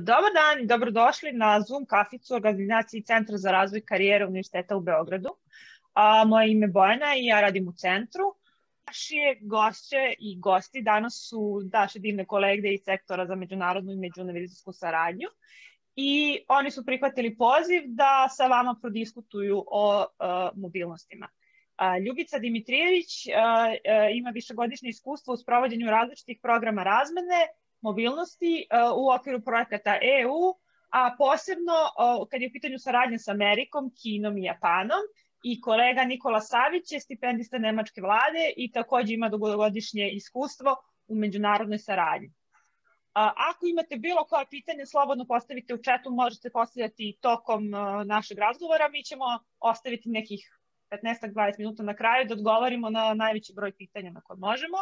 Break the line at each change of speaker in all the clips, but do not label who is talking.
Dobar dan i dobrodošli na Zoom kaficu organizaciji Centra za razvoj karijere Univerziteta u Beogradu. Moje ime je Bojana i ja radim u centru. Naši gošće i gosti danas su naše divne kolege iz sektora za međunarodnu i međuuniverzitetsku saradnju i oni su prihvatili poziv da sa vama prodiskutuju o mobilnostima. Ljubica Dimitrijević ima višegodišnje iskustvo u sprovođenju različitih programa razmene, mobilnosti u okviru projekata EU, a posebno kad je u pitanju saradnja sa Amerikom, Kinom i Japanom. I kolega Nikola Savić je stipendista Nemačke vlade i takođe ima dugogodišnje iskustvo u međunarodnoj saradnji. Ako imate bilo koje pitanje, slobodno postavite u chatu, možete postavljati tokom našeg razgovora. Mi ćemo ostaviti nekih 15-20 minuta na kraju da odgovorimo na najveći broj pitanja na koje možemo.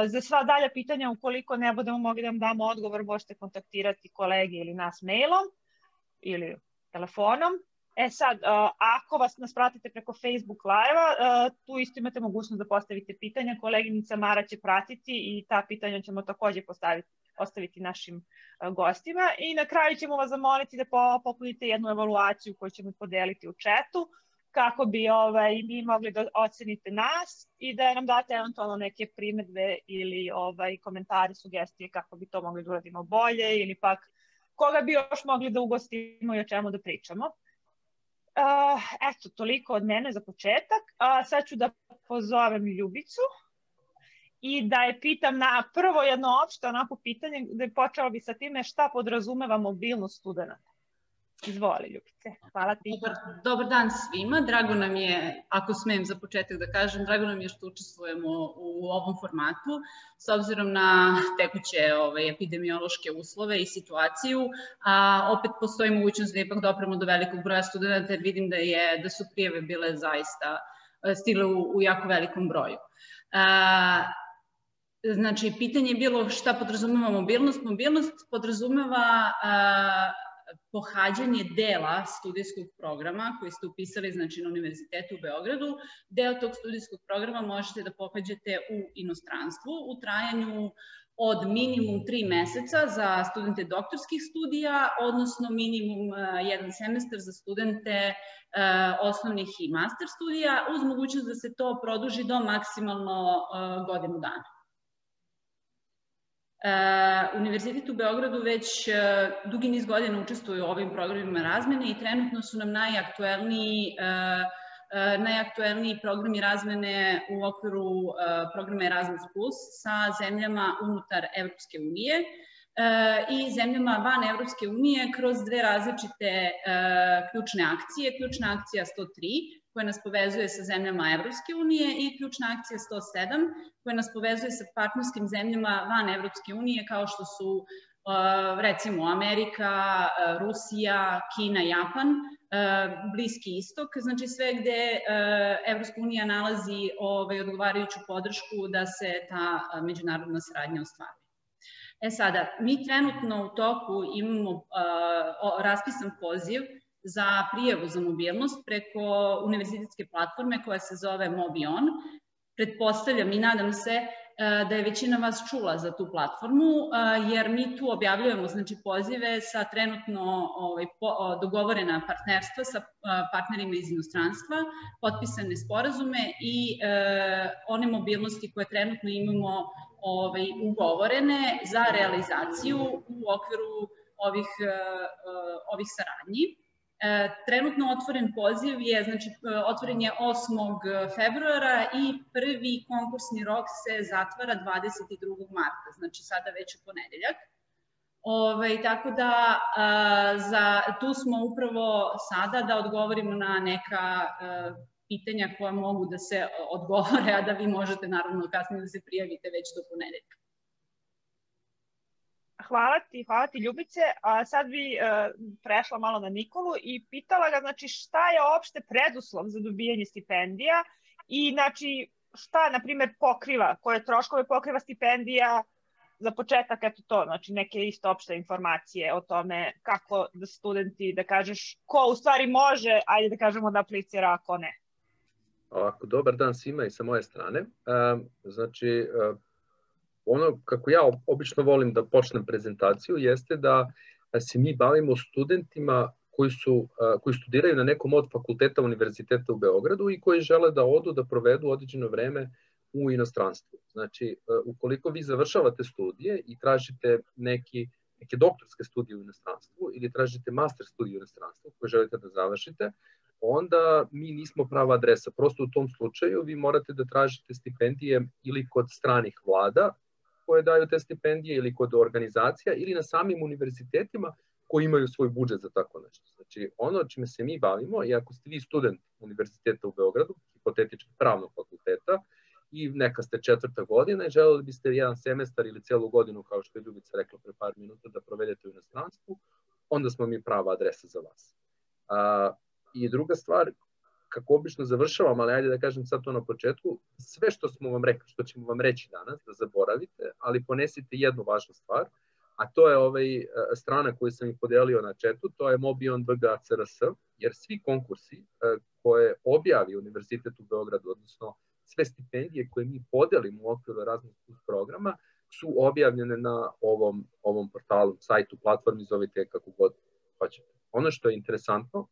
Za sva dalja pitanja, ukoliko ne budemo mogli da vam damo odgovor, možete kontaktirati kolege ili nas mailom ili telefonom. Sad, ako nas pratite preko Facebook live-a, tu isto imate mogućnost da postavite pitanja. Koleginica Mara će pratiti i ta pitanja ćemo takođe postaviti našim gostima. I na kraju ćemo vas zamoliti da popunite jednu evaluaciju koju ćemo podeliti u chatu, kako bi mi mogli da ocenite nas i da nam date eventualno neke primedbe ili komentare, sugestije kako bi to mogli da uradimo bolje ili pak koga bi još mogli da ugostimo i o čemu da pričamo. Eto, toliko od mene za početak. Sad ću da pozovem Ljubicu i da je pitam na prvo jedno opšte onako pitanje, da je počela bi sa time šta podrazumeva mobilnost studenta. Izvoli, Ljubice. Hvala ti.
Dobar dan svima. Drago nam je, ako smem za početak da kažem, drago nam je što učestvujemo u ovom formatu. S obzirom na tekuće epidemiološke uslove i situaciju, a opet postoji mogućnost da ipak dopremo do velikog broja studenta, jer vidim da su prijave bile zaista stigle u jako velikom broju. Znači, pitanje je bilo šta podrazumeva mobilnost. Mobilnost podrazumeva pohađanje dela studijskog programa koji ste upisali na Univerzitetu u Beogradu. Deo tog studijskog programa možete da pohađate u inostranstvu u trajanju od minimum 3 meseca za studente doktorskih studija, odnosno minimum 1 semestar za studente osnovnih i master studija, uz mogućnost da se to produži do maksimalno godinu dana. Univerzitet u Beogradu već dugi niz godina učestvuje u ovim programima razmene i trenutno su nam najaktuelniji programi razmene u okviru programa Erasmus Plus sa zemljama unutar Evropske unije i zemljama van Evropske unije kroz dve različite ključne akcije. Ključna akcija 103 koja nas povezuje sa zemljama Evropske unije i ključna akcija 107 koja nas povezuje sa partnerskim zemljama van Evropske unije kao što su recimo Amerika, Rusija, Kina, Japan, Bliski istok, znači sve gde Evropska unija nalazi odgovarajuću podršku da se ta međunarodna saradnja ostvari. Sada, mi trenutno u toku imamo raspisan poziv za prijavu za mobilnost preko univerzitetske platforme koja se zove Mobion. Pretpostavljam i nadam se da je većina vas čula za tu platformu, jer mi tu objavljujemo pozive sa trenutno dogovorena partnerstva sa partnerima iz inostranstva, potpisane sporazume i one mobilnosti koje trenutno imamo ugovorene za realizaciju u okviru ovih saradnji. Trenutno otvoren poziv je, otvoren je 8. februara i prvi konkursni rok se zatvara 22. marta, znači sada već u ponedeljak. Tako da tu smo upravo sada da odgovorimo na neka pitanja koja mogu da se odgovore, a da vi možete naravno kasnije da se prijavite već do ponedeljka.
Hvala ti Ljubice. Sad bi prešla malo na Nikolu i pitala ga šta je opšte preduslov za dobijanje stipendija i šta, na primjer, pokriva, koje troškove pokriva stipendija za početak, eto to, neke isto opšte informacije o tome kako da studenti, da kažeš, ko u stvari može, ajde da kažemo da aplicira, ako ne.
Ovako, dobar dan svima i sa moje strane. Znači, ono kako ja obično volim da počnem prezentaciju jeste da se mi bavimo studentima koji studiraju na nekom od fakulteta univerziteta u Beogradu i koji žele da odu da provedu određeno vreme u inostranstvu. Znači, ukoliko vi završavate studije i tražite neke doktorske studije u inostranstvu ili tražite master studije u inostranstvu koje želite da završite, onda mi nismo prava adresa. Prosto u tom slučaju vi morate da tražite stipendije ili kod stranih vlada koje daju te stipendije ili kod organizacija ili na samim univerzitetima koji imaju svoj budžet za tako nešto. Znači, ono čime se mi bavimo, i ako ste vi student univerziteta u Beogradu, hipotetički pravnog fakulteta, i neka ste 4. godina i želeli biste jedan semestar ili celu godinu, kao što je Ljubica rekla pre par minuta, da provedete u inostranstvu, onda smo mi prava adresa za vas. I druga stvar, kako obično završavam, ali ajde da kažem sad to na početku, sve što smo vam rekli, što ćemo vam reći danas, da zaboravite, ali ponesite jednu važnu stvar, a to je strana koju sam ih podelio na chatu, to je mobion.bg.crs, jer svi konkursi koje objavi Univerzitet u Beogradu, odnosno sve stipendije koje mi podelimo u okviru raznih programa, su objavljene na ovom portalu, sajtu, platformi, zovite kako god hoćete. Ono što je interesantno,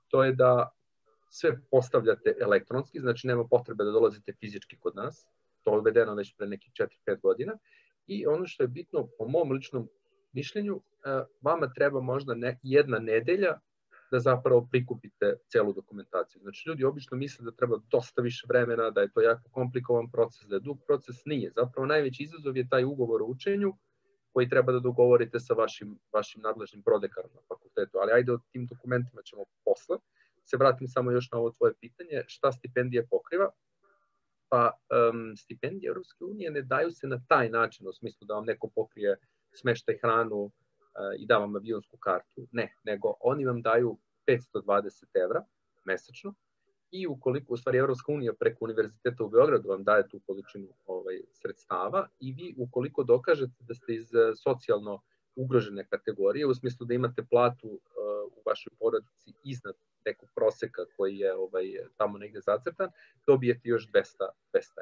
to je da sve postavljate elektronski, znači nema potrebe da dolazite fizički kod nas, to je uvedeno već pre nekih 4-5 godina, i ono što je bitno, po mom ličnom mišljenju, vama treba možda jedna nedelja da zapravo prikupite celu dokumentaciju. Znači, ljudi obično misle da treba dosta više vremena, da je to jako komplikovan proces, da je dug proces. Nije. Zapravo najveći izazov je taj ugovor o učenju koji treba da dogovorite sa vašim nadležnim prodekanom na fakultetu. Ali ajde, o tim dokumentima ćemo posle. Se vratim samo još na ovo tvoje pitanje, šta stipendije pokriva? Pa stipendije Evropske unije ne daju se na taj način, u smislu da vam neko pokrije smeštaj, hranu i da vam avionsku kartu. Ne, nego oni vam daju 520 evra mesečno i ukoliko, u stvari Evropska unija preko Univerziteta u Beogradu vam daje tu količinu sredstava i vi ukoliko dokažete da ste iz socijalno ugrožene kategorije, u smislu da imate platu u vašoj porodici iznad nekog proseka koji je tamo negde zacrtan, dobijete još 200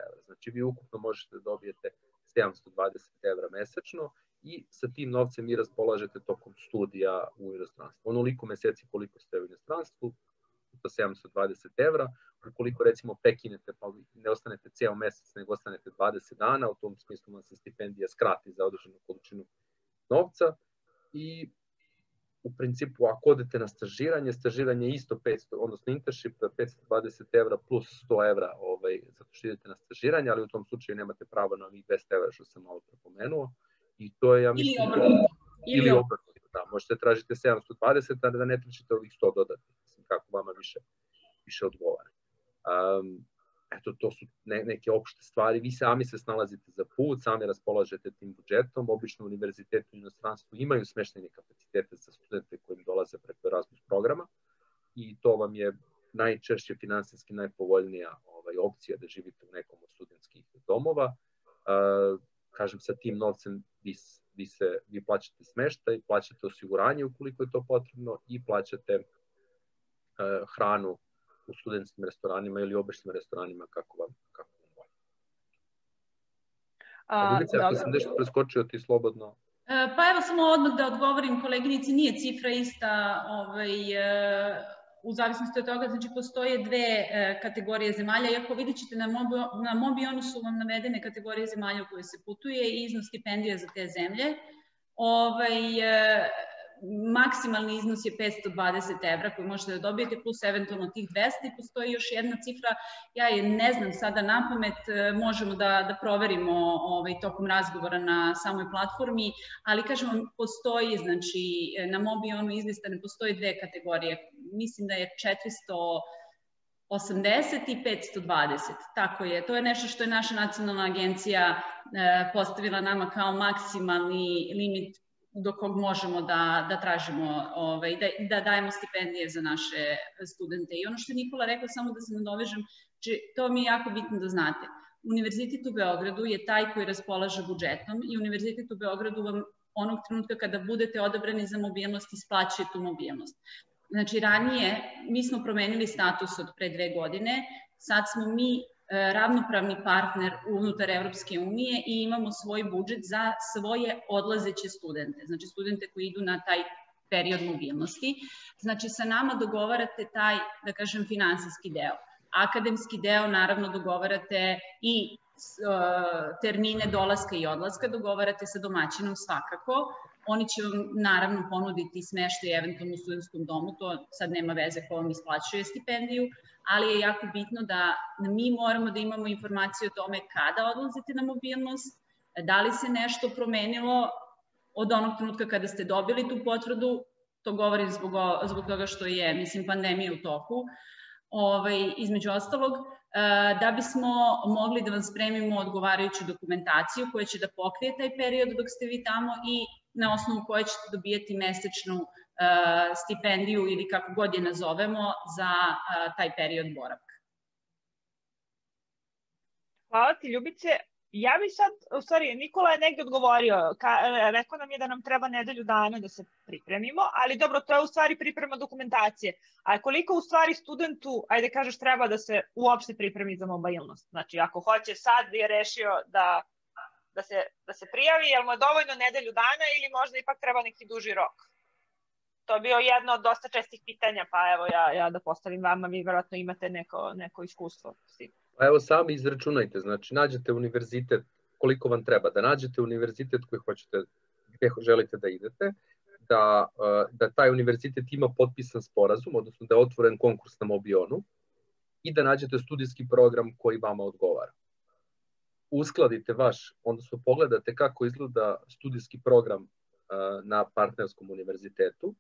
evra. Znači vi ukupno možete da dobijete 720 evra mesečno i sa tim novcem vi raspolažete tokom studija u inostranstvu. Onoliko meseci koliko ste u inostranstvu, to 720 evra, ukoliko recimo prekinete pa ne ostanete ceo mesec, nego ostanete 20 dana, u tom smislu vam se stipendija skrati za određenu količinu novca i u principu ako odete na stažiranje je isto 500, odnosno internship 520 evra plus 100 evra zato što idete na stažiranje, ali u tom slučaju nemate pravo na ovih 200 evra što sam malo prepomenuo. I to je, ja mislim, ili obrnuto, da, možete tražiti 720, a da ne tražite ovih 100 dodatnih, mislim, kako vama više odgovara. Eto, to su neke opšte stvari, vi sami se snalazite za put, sami raspolažete tim budžetom, obično univerziteti u inostranstvu imaju smeštajne kapacitete za studente koji dolaze preko Erasmus programa i to vam je najčešće finansijski najpovoljnija opcija da živite u nekom od studentskih domova. Kažem, sa tim novcem vi plaćate smeštaj, plaćate osiguranje ukoliko je to potrebno i plaćate hranu u studentskim restoranima ili običnim restoranima kako vam volje. Ljubica, ako sam nešto preskočio, ti slobodno.
Pa evo samo odmah da odgovorim koleginici, nije cifra ista u zavisnosti od toga, znači postoje dve kategorije zemalja, iako vidjet ćete na Mobionu su vam navedene kategorije zemalja u koje se putuje i iznos stipendija za te zemlje. Maksimalni iznos je 520 evra koji možete da dobijete plus eventualno tih 200 i postoji još jedna cifra, ja je ne znam sada napamet, možemo da proverimo tokom razgovora na samoj platformi, ali kažem vam, postoji, znači na Mobionu izlistane postoji dve kategorije, mislim da je 480 i 520, tako je, to je nešto što je naša nacionalna agencija postavila nama kao maksimalni limit do kog možemo da tražimo, da dajemo stipendije za naše studente. I ono što je Nikola rekao, samo da se nadovežem, to mi je jako bitno da znate. Univerzitet u Beogradu je taj koji raspolaže budžetom i Univerzitet u Beogradu vam onog trenutka kada budete odabrani za mobilnost isplaćuje tu mobilnost. Znači ranije mi smo promenili status od pre 2 godine, sad smo mi ravnopravni partner unutar Evropske unije i imamo svoj budžet za svoje odlazeće studente, znači studente koji idu na taj period mobilnosti. Znači, sa nama dogovarate taj, da kažem, finansijski deo. Akademski deo, naravno, dogovarate i termine dolaska i odlaska, dogovarate sa domaćinom svakako. Oni će vam, naravno, ponuditi smeštaj eventualno u studentskom domu, to sad nema veze ko vam isplaćuje stipendiju, ali je jako bitno da mi moramo da imamo informaciju o tome kada odlazite na mobilnost, da li se nešto promenilo od onog trenutka kada ste dobili tu potvrdu, to govorim zbog toga što je, mislim, pandemija u toku, između ostalog, da bismo mogli da vam spremimo odgovarajuću dokumentaciju koja će da pokrije taj period dok ste vi tamo i na osnovu koje ćete dobijati mesečnu stipendiju ili kako god je nazovemo za taj period boravka.
Hvala ti, Ljubice. Ja bi sad, u stvari, Nikola je negde odgovorio, rekao nam je da nam treba nedelju dana da se pripremimo, ali dobro, to je u stvari priprema dokumentacije. A koliko u stvari studentu, ajde kažeš, treba da se uopšte pripremi za mobilnost? Znači, ako hoće sad je rešio da se prijavi, jel mu je dovoljno nedelju dana ili možda ipak treba neki duži rok? To je bio jedno od dosta čestih pitanja, pa evo ja da postavim vama, vi verovatno imate neko iskustvo s tim.
Pa evo sami izračunajte, znači nađete univerzitet, koliko vam treba, da nađete univerzitet gde želite da idete, da taj univerzitet ima potpisan sporazum, odnosno da je otvoren konkurs na Mobionu i da nađete studijski program koji vama odgovara. Uskladite odnosno pogledate kako izgleda studijski program na partnerskom univerzitetu,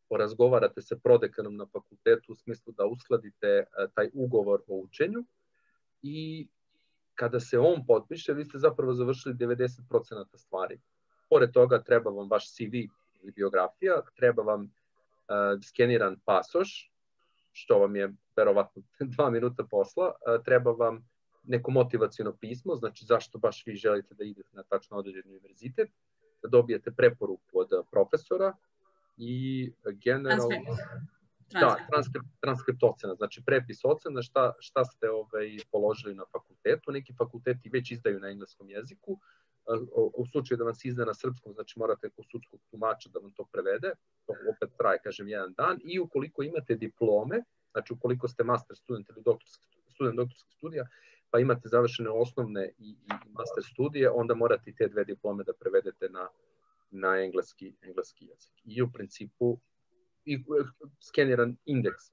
porazgovarate sa prodekanom na fakultetu u smislu da uskladite taj ugovor o učenju i kada se on potpiše, vi ste zapravo završili 90% stvari. Pored toga treba vam vaš CV ili biografija, treba vam skeniran pasoš, što vam je verovatno 2 minuta posla, treba vam neko motivaciono pismo, znači zašto baš vi želite da idete na tačno određen univerzitet, da dobijete preporuku od profesora i generalno... Transkript ocena, znači prepis ocena šta ste položili na fakultetu. Neki fakulteti već izdaju na engleskom jeziku, u slučaju da vam se izda na srpskom, znači morate kod sudskog tumača da vam to prevede, to opet traje, kažem, 1 dan, i ukoliko imate diplome, znači ukoliko ste master student ili student doktorskih studija, pa imate završene osnovne i master studije, onda morate te 2 diplome da prevedete na engleski jezik. I u principu i skeniran indeks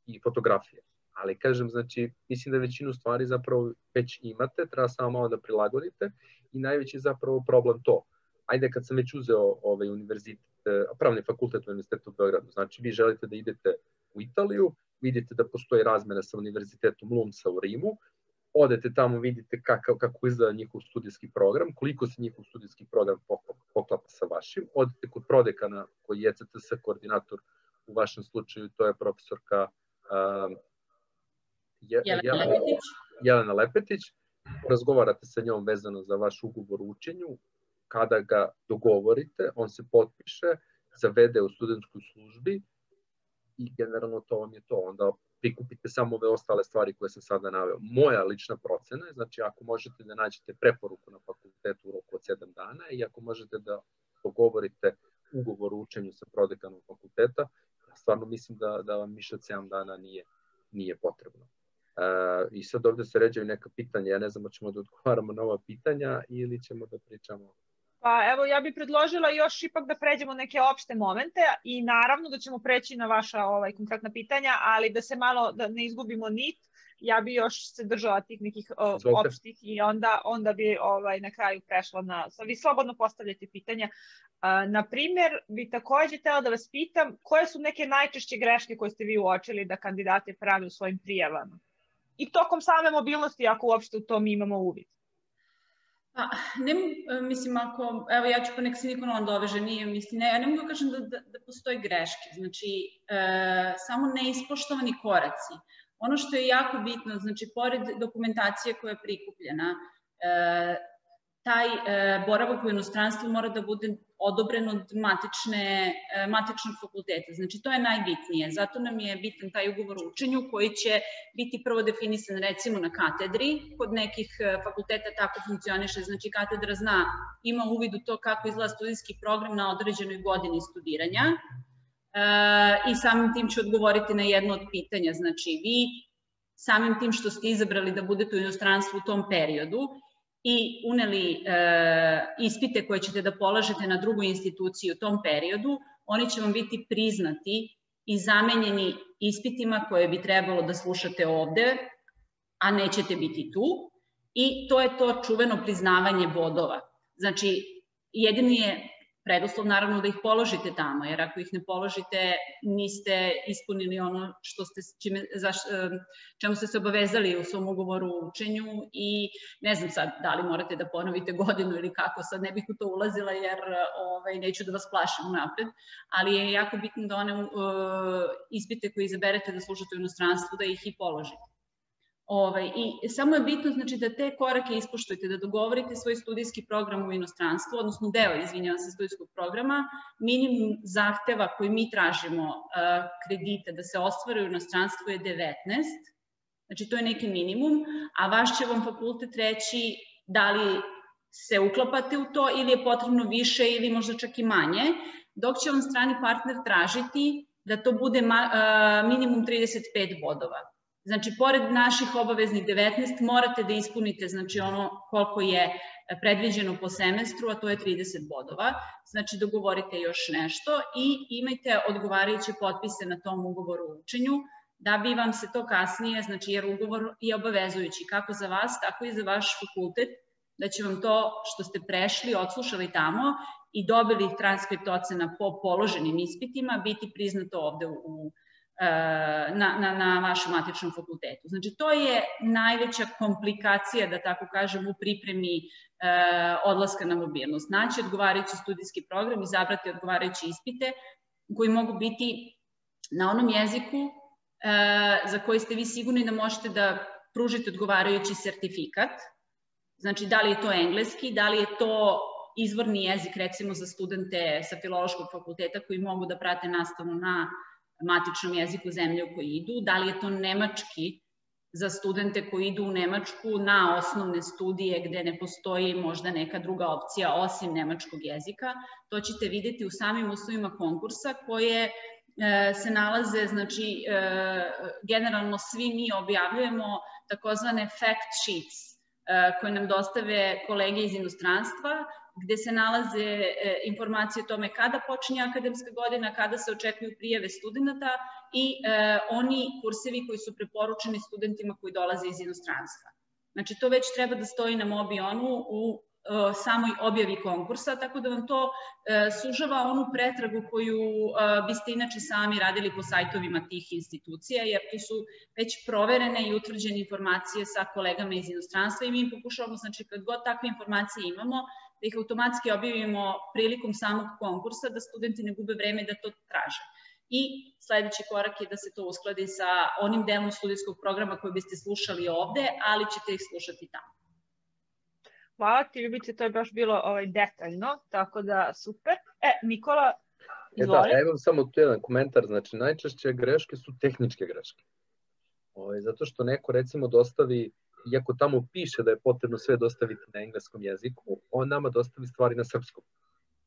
i fotografije. Ali kažem, znači, mislim da većinu stvari zapravo već imate, treba samo malo da prilagodite i najveći je zapravo problem to. Ajde, kad sam već uzeo pravni fakultet u Univerzitetu u Beogradu, znači vi želite da idete u Italiju, vidite da postoji razmena sa Univerzitetom Lumsa u Rimu, odete tamo, vidite kako izgleda njihov studijski program, koliko se njihov studijski program poklapa sa vašim, odete kod prodekana koji je ECTS koordinator u vašem slučaju, to je profesorka Jelena Lepetić, razgovarate sa njom vezano za vaš ugovor o učenju, kada ga dogovorite, on se potpiše, zavede u studentskoj službi i generalno to vam je to, onda prikupite samo ove ostale stvari koje sam sada naveo. Moja lična procena je, znači ako možete da nađete preporuku na fakultetu u roku od 7 dana i ako možete da dogovorite ugovor o učenju sa prodekanom fakulteta, stvarno mislim da vam više od 7 dana nije potrebno. I sad ovde se ređaju neka pitanja, ja ne znam, ćemo da odgovaramo na ova pitanja ili ćemo da pričamo.
Pa evo, ja bih predložila još ipak da pređemo neke opšte momente i naravno da ćemo preći na vaša konkretna pitanja, ali da se malo, da ne izgubimo nit, ja bih još se držala tih nekih opštih i onda bi na kraju prešla na... Vi slobodno postavljate pitanja. Na primjer, bi takođe htela da vas pitam koje su neke najčešće greške koje ste vi uočili da kandidati prave u svojim prijavama? I tokom same mobilnosti, ako uopšte u tom imamo uvid.
Mislim, evo ja ću pa nek se niko na on doveže, ja ne mogu da kažem da postoje greške, znači samo neispoštovani koraci. Ono što je jako bitno, znači pored dokumentacije koja je prikupljena, taj boravak u inostranstvu mora da bude odobren od matičnog fakulteta. Znači, to je najbitnije. Zato nam je bitan taj ugovor o učenju koji će biti prvo definisan recimo na katedri. Kod nekih fakulteta tako funkcioniše. Znači, katedra zna, ima uvid u to kako izgleda studijski program na određenoj godini studiranja i samim tim ću odgovoriti na jedno od pitanja. Znači, vi samim tim što ste izabrali da budete u inostranstvu u tom periodu i uneli ispite koje ćete da polažete na drugu instituciju u tom periodu, oni će vam biti priznati i zamenjeni ispitima koje bi trebalo da slušate ovde, a nećete biti tu. I to je to čuveno priznavanje bodova. Znači, jedini je preduslov naravno da ih položite tamo, jer ako ih ne položite niste ispunili ono čemu ste se obavezali u svom ugovoru o učenju i ne znam sad da li morate da ponovite godinu ili kako, sad ne bih u to ulazila jer neću da vas plašim unapred, ali je jako bitno da one ispite koje izaberete da slušate u inostranstvu da ih i položite. I samo je bitno znači, da te korake ispoštujete, da dogovorite svoj studijski program u inostranstvu, odnosno deo, izvinjavam se, studijskog programa. Minimum zahteva koji mi tražimo kredita da se ostvare u inostranstvu je 19, znači to je neki minimum, a vaš će vam fakultet reći da li se uklapate u to ili je potrebno više ili možda čak i manje, dok će vam strani partner tražiti da to bude minimum 35 bodova. Znači, pored naših obaveznih 19, morate da ispunite znači, ono koliko je predviđeno po semestru, a to je 30 bodova. Znači, dogovorite još nešto i imajte odgovarajuće potpise na tom ugovoru o učenju, da bi vam se to kasnije, znači, jer ugovor je obavezujući kako za vas, tako i za vaš fakultet, da će vam to što ste prešli, odslušali tamo i dobili transkript ocena po položenim ispitima, biti priznato ovde na vašem matičnom fakultetu. Znači, to je najveća komplikacija, da tako kažem, u pripremi odlaska na mobilnost. Naći odgovarajući studijski program, izabrati odgovarajuće ispite koji mogu biti na onom jeziku za koji ste vi sigurni da možete da pružite odgovarajući sertifikat. Znači, da li je to engleski, da li je to izvorni jezik, recimo za studente sa Filološkog fakulteta koji mogu da prate nastavu na matičnom jeziku zemlje u kojoj idu, da li je to nemački za studente koji idu u Nemačku na osnovne studije gde ne postoji možda neka druga opcija osim nemačkog jezika. To ćete videti u samim uslovima konkursa koje se nalaze, znači generalno svi mi objavljujemo takozvane fact sheets koje nam dostave kolege iz inostranstva, gde se nalaze informacije o tome kada počinje akademska godina, kada se očekuju prijave studenta i oni kursevi koji su preporučeni studentima koji dolaze iz inostranstva. Znači, to već treba da stoji na Mobionu u samoj objavi konkursa, tako da vam to sužava onu pretragu koju biste inače sami radili po sajtovima tih institucija, jer tu su već proverene i utvrđene informacije sa kolegama iz inostranstva i mi pokušavamo, znači, kad god takve informacije imamo, da ih automatski objavimo prilikom samog konkursa, da studenti ne gube vreme da to traže. I sledeći korak je da se to uskladi sa onim delom studijskog programa koji biste slušali ovde, ali ćete ih slušati tamo.
Hvala ti, Ljubice, to je baš bilo detaljno, tako da super. Nikola, izvoli.
Da, ja imam samo tu jedan komentar, znači najčešće greške su tehničke greške. Zato što neko recimo dostavi, iako tamo piše da je potrebno sve dostaviti na engleskom jeziku, on nama dostavi stvari na srpskom.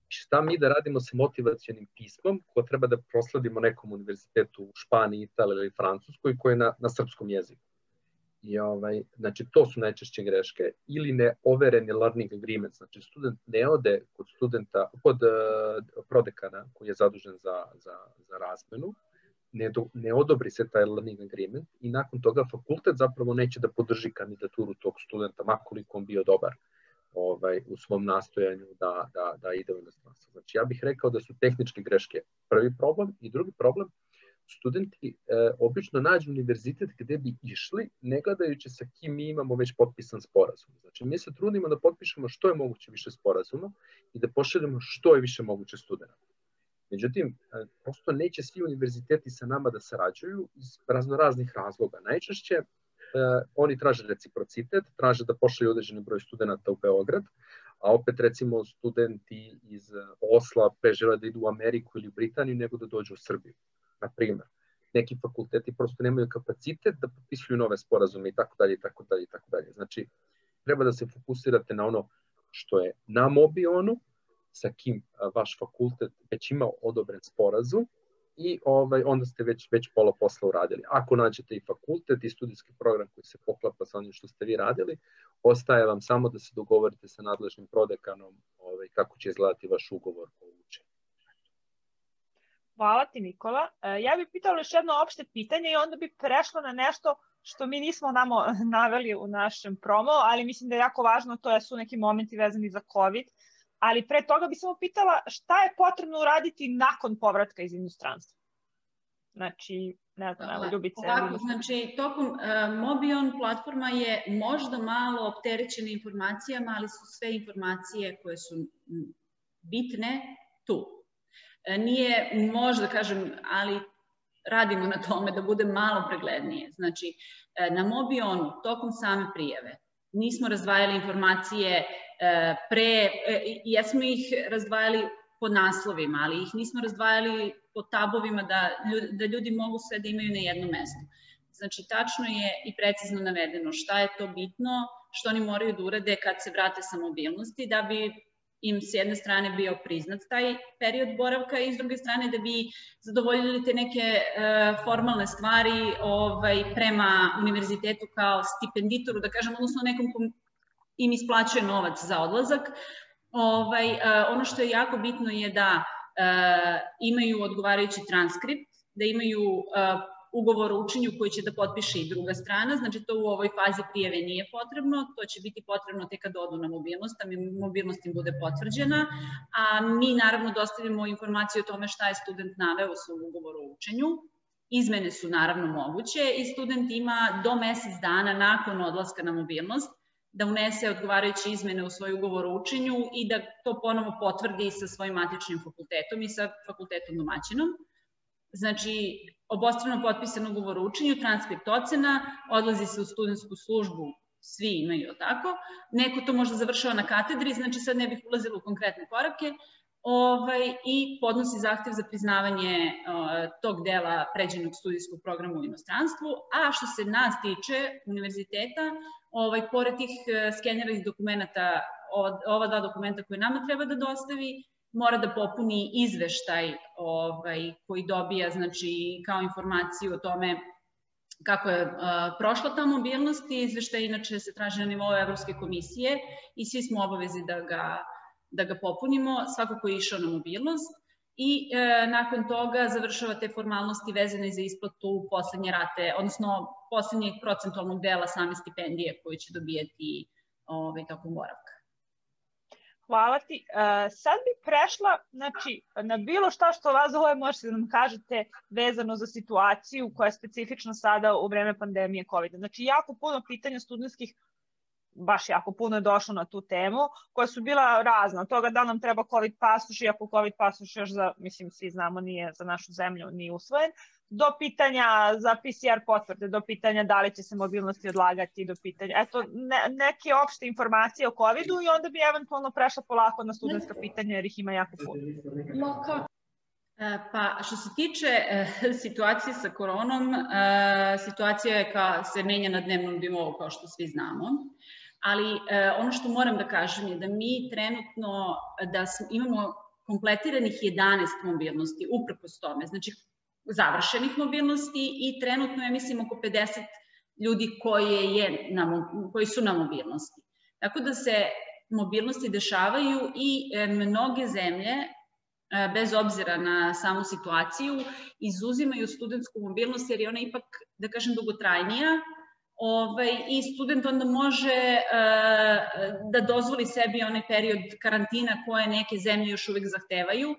Šta mi da radimo sa motivacionim pismom ko treba da prosledimo nekom univerzitetu u Španiji, Italiji ili Francuskoj koji je na srpskom jeziku. Znači, to su najčešće greške ili neovereni learning agreement. Znači, student ne ode kod prodekana koji je zadužen za razmenu, ne odobri se taj learning agreement i nakon toga fakultet zapravo neće da podrži kandidaturu tog studenta, makoliko on bio dobar u svom nastojanju da ide u inostranstvo. Znači, ja bih rekao da su tehničke greške prvi problem i drugi problem, studenti obično nađu univerzitet gde bi išli, ne gledajući sa kim mi imamo već potpisan sporazum. Znači, mi se trudimo da potpišemo što je moguće više sporazuma i da pošaljemo što je više moguće studenta. Međutim, prosto neće svi univerziteti sa nama da sarađuju iz raznoraznih razloga. Najčešće oni traže reciprocitet, traže da pošalju određeni broj studenta u Beograd, a opet recimo studenti iz Osla pre žele da idu u Ameriku ili u Britaniju nego da dođu u Srbiju, na primjer. Neki fakulteti prosto nemaju kapacitet da potpisuju nove sporazume i tako dalje i tako dalje i tako dalje. Znači, treba da se fokusirate na ono što je na Mobionu, sa kim vaš fakultet već ima odobren sporazum i onda ste već pola posla uradili. Ako nađete i fakultet i studijski program koji se poklapa sa onim što ste vi radili, ostaje vam samo da se dogovorite sa nadležnim prodekanom kako će izgledati vaš ugovor o učenju.
Hvala ti, Nikola. Ja bih pitala još jedno opšte pitanje i onda bi prešla na nešto što mi nismo naveli u našem promo, ali mislim da je jako važno, to su neki momenti vezani za COVID, ali pre toga bih samo pitala šta je potrebno uraditi nakon povratka iz inostranstva? Znači, ne znam, evo, Ljubice.
Ovako, znači, tokom Mobion platforma je možda malo opterećena informacijama, ali su sve informacije koje su bitne tu. Nije, možda kažem, ali radimo na tome da bude malo preglednije. Znači, na Mobionu, tokom same prijave, nismo razdvajali informacije jesmo ih razdvajali po naslovima, ali ih nismo razdvajali po tabovima da ljudi mogu sve da imaju na jednom mestu. Znači, tačno je i precizno navedeno šta je to bitno, što oni moraju da urade kad se vrate sa mobilnosti, da bi im s jedne strane bio priznat taj period boravka i s druge strane da bi zadovoljili te neke formalne stvari prema univerzitetu kao stipenditoru, da kažem, odnosno nekom kom im isplaćuje novac za odlazak. Ono što je jako bitno je da imaju odgovarajući transkript, da imaju ugovor o učenju koji će da potpiše i druga strana, znači to u ovoj fazi prijave nije potrebno, to će biti potrebno tek kad odu na mobilnost, a mobilnost im bude potvrđena, a mi naravno dostavimo informaciju o tome šta je student naveo u svom ugovoru o učenju. Izmene su naravno moguće i student ima do mesec dana nakon odlaska na mobilnost da unese odgovarajuće izmene u svoj ugovor o učenju i da to ponovo potvrdi sa svojim matičnim fakultetom i sa fakultetom domaćinom. Znači, obostrano potpisan ugovor o učenju, transkript ocena, odlazi se u studentsku službu, svi imaju tako. Neko to možda završava na katedri, znači sad ne bih ulazila u konkretne korake, i podnosi zahtev za priznavanje tog dela pređenog studijskog programa u inostranstvu, a što se nas tiče, univerziteta, pored tih skeniranih dokumenta, ova dva dokumenta koje nama treba da dostavi, mora da popuni izveštaj koji dobija, znači, kao informaciju o tome kako je prošla ta mobilnost. Izveštaj inače se traži na nivou Evropske komisije i svi smo obavezi da ga popunimo, svako ko je išao na mobilnost, i nakon toga završava te formalnosti vezane za isplatu poslednje rate, odnosno poslednjeg procentualnog dela same stipendije koju će dobijeti tokom boravka.
Hvala ti. Sad bih prešla na bilo šta što vas zove, možete da nam kažete vezano za situaciju koja je specifična sada u vreme pandemije COVID-a. Znači, jako puno pitanja studentskih, baš jako puno je došlo na tu temu, koja su bila razna. Od toga da nam treba COVID pasoš, iako COVID pasoš još mislim, svi znamo, nije za našu zemlju, nije usvojen, do pitanja za PCR potvrde, do pitanja da li će se mobilnosti odlagati, do pitanja, neke opšte informacije o COVID-u i onda bi eventualno prešla polako na studentska pitanja jer ih ima jako puno.
Pa, što se tiče situacije sa koronom, situacija se menja na dnevnom nivou, kao što svi znamo, ali ono što moram da kažem je da mi trenutno imamo kompletiranih 11 mobilnosti, uprkos tome, znači završenih mobilnosti i trenutno je, mislim, oko 50 ljudi koji su na mobilnosti. Tako da se mobilnosti dešavaju i mnoge zemlje, bez obzira na samu situaciju, izuzimaju studentsku mobilnost jer je ona ipak, da kažem, dugotrajnija i student onda može da dozvoli sebi onaj period karantina koje neke zemlje još uvek zahtevaju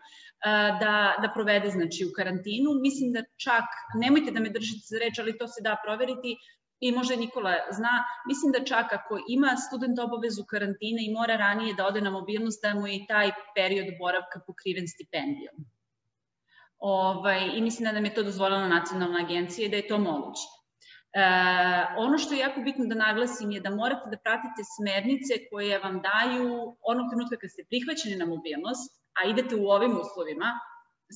da provede, znači, u karantinu. Mislim da čak, nemojte da me držite za reč, ali to se da proveriti i možda Nikola zna, mislim da čak ako ima student obavezu karantina i mora ranije da ode na mobilnost, da mu je i taj period boravka pokriven stipendijom. I mislim da nam je to dozvolila Nacionalna agencija i da je to moguće. Ono što je jako bitno da naglasim je da morate da pratite smernice koje vam daju onog trenutka kad ste prihvaćeni na mobilnost, a idete u ovim uslovima,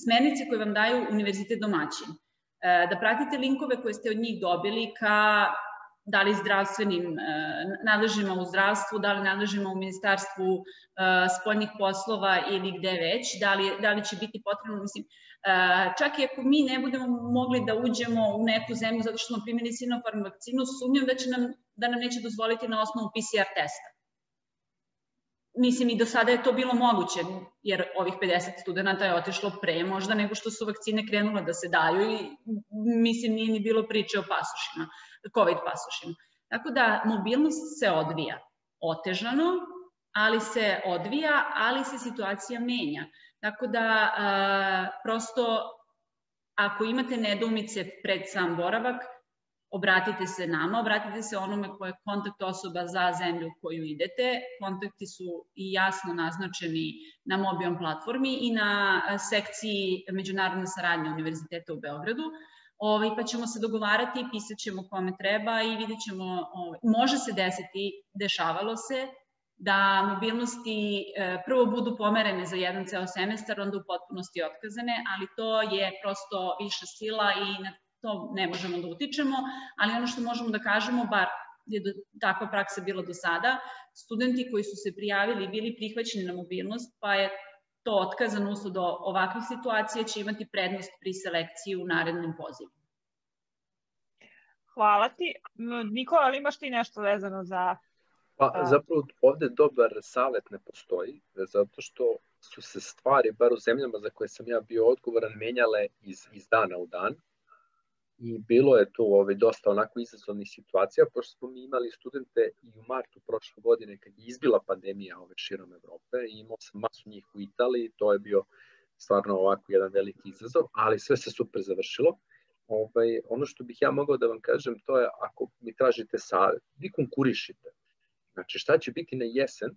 smernice koje vam daju univerzitet domaćin. Da pratite linkove koje ste od njih dobili ka da li zdravstvenim nadležima u zdravstvu, da li nadležima u Ministarstvu spoljnih poslova ili gde već, da li će biti potrebno, mislim, čak i ako mi ne budemo mogli da uđemo u neku zemlju zato što smo primili Sinopharm vakcinu, sumnjam da nam neće dozvoliti na osnovu PCR testa. Mislim, i do sada je to bilo moguće, jer ovih 50 studenta je otišlo pre možda nego što su vakcine krenule da se daju i mislim nije ni bilo priče o pasošima, COVID pasošima. Tako da mobilnost se odvija otežano, ali se odvija, ali se situacija menja. Tako da prosto ako imate nedoumice pred sam boravak, obratite se nama, obratite se onome ko je kontakt osoba za zemlju u koju idete. Kontakti su i jasno naznačeni na Mobion platformi i na sekciji Međunarodne saradnje Univerziteta u Beogradu. Pa ćemo se dogovarati i pisat ćemo kome treba i vidjet ćemo, može se desiti, dešavalo se, da mobilnosti prvo budu pomerene za jedan ceo semestar, onda u potpunosti otkazane, ali to je prosto viša sila i na to ne možemo da utičemo, ali ono što možemo da kažemo, bar je takva praksa bila do sada, studenti koji su se prijavili i bili prihvaćeni na mobilnost, pa je to otkazano usled ovakvih situacija, će imati prednost pri selekciji u narednom pozivu.
Hvala ti. Nikola, ali imaš ti nešto vezano za...
Pa zapravo ovde dobar savjet ne postoji, zato što su se stvari, bar u zemljama za koje sam ja bio odgovoran, menjale iz dana u dan. I bilo je tu dosta onako izazovnih situacija, pošto smo mi imali studente i u martu prošle godine kad je izbila pandemija širom Evrope i imao sam masu njih u Italiji, to je bio stvarno ovako jedan veliki izazov, ali sve se super završilo. Ono što bih ja mogao da vam kažem, to je ako mi tražite savjet, vi konkurišite. Znači šta će biti na jesen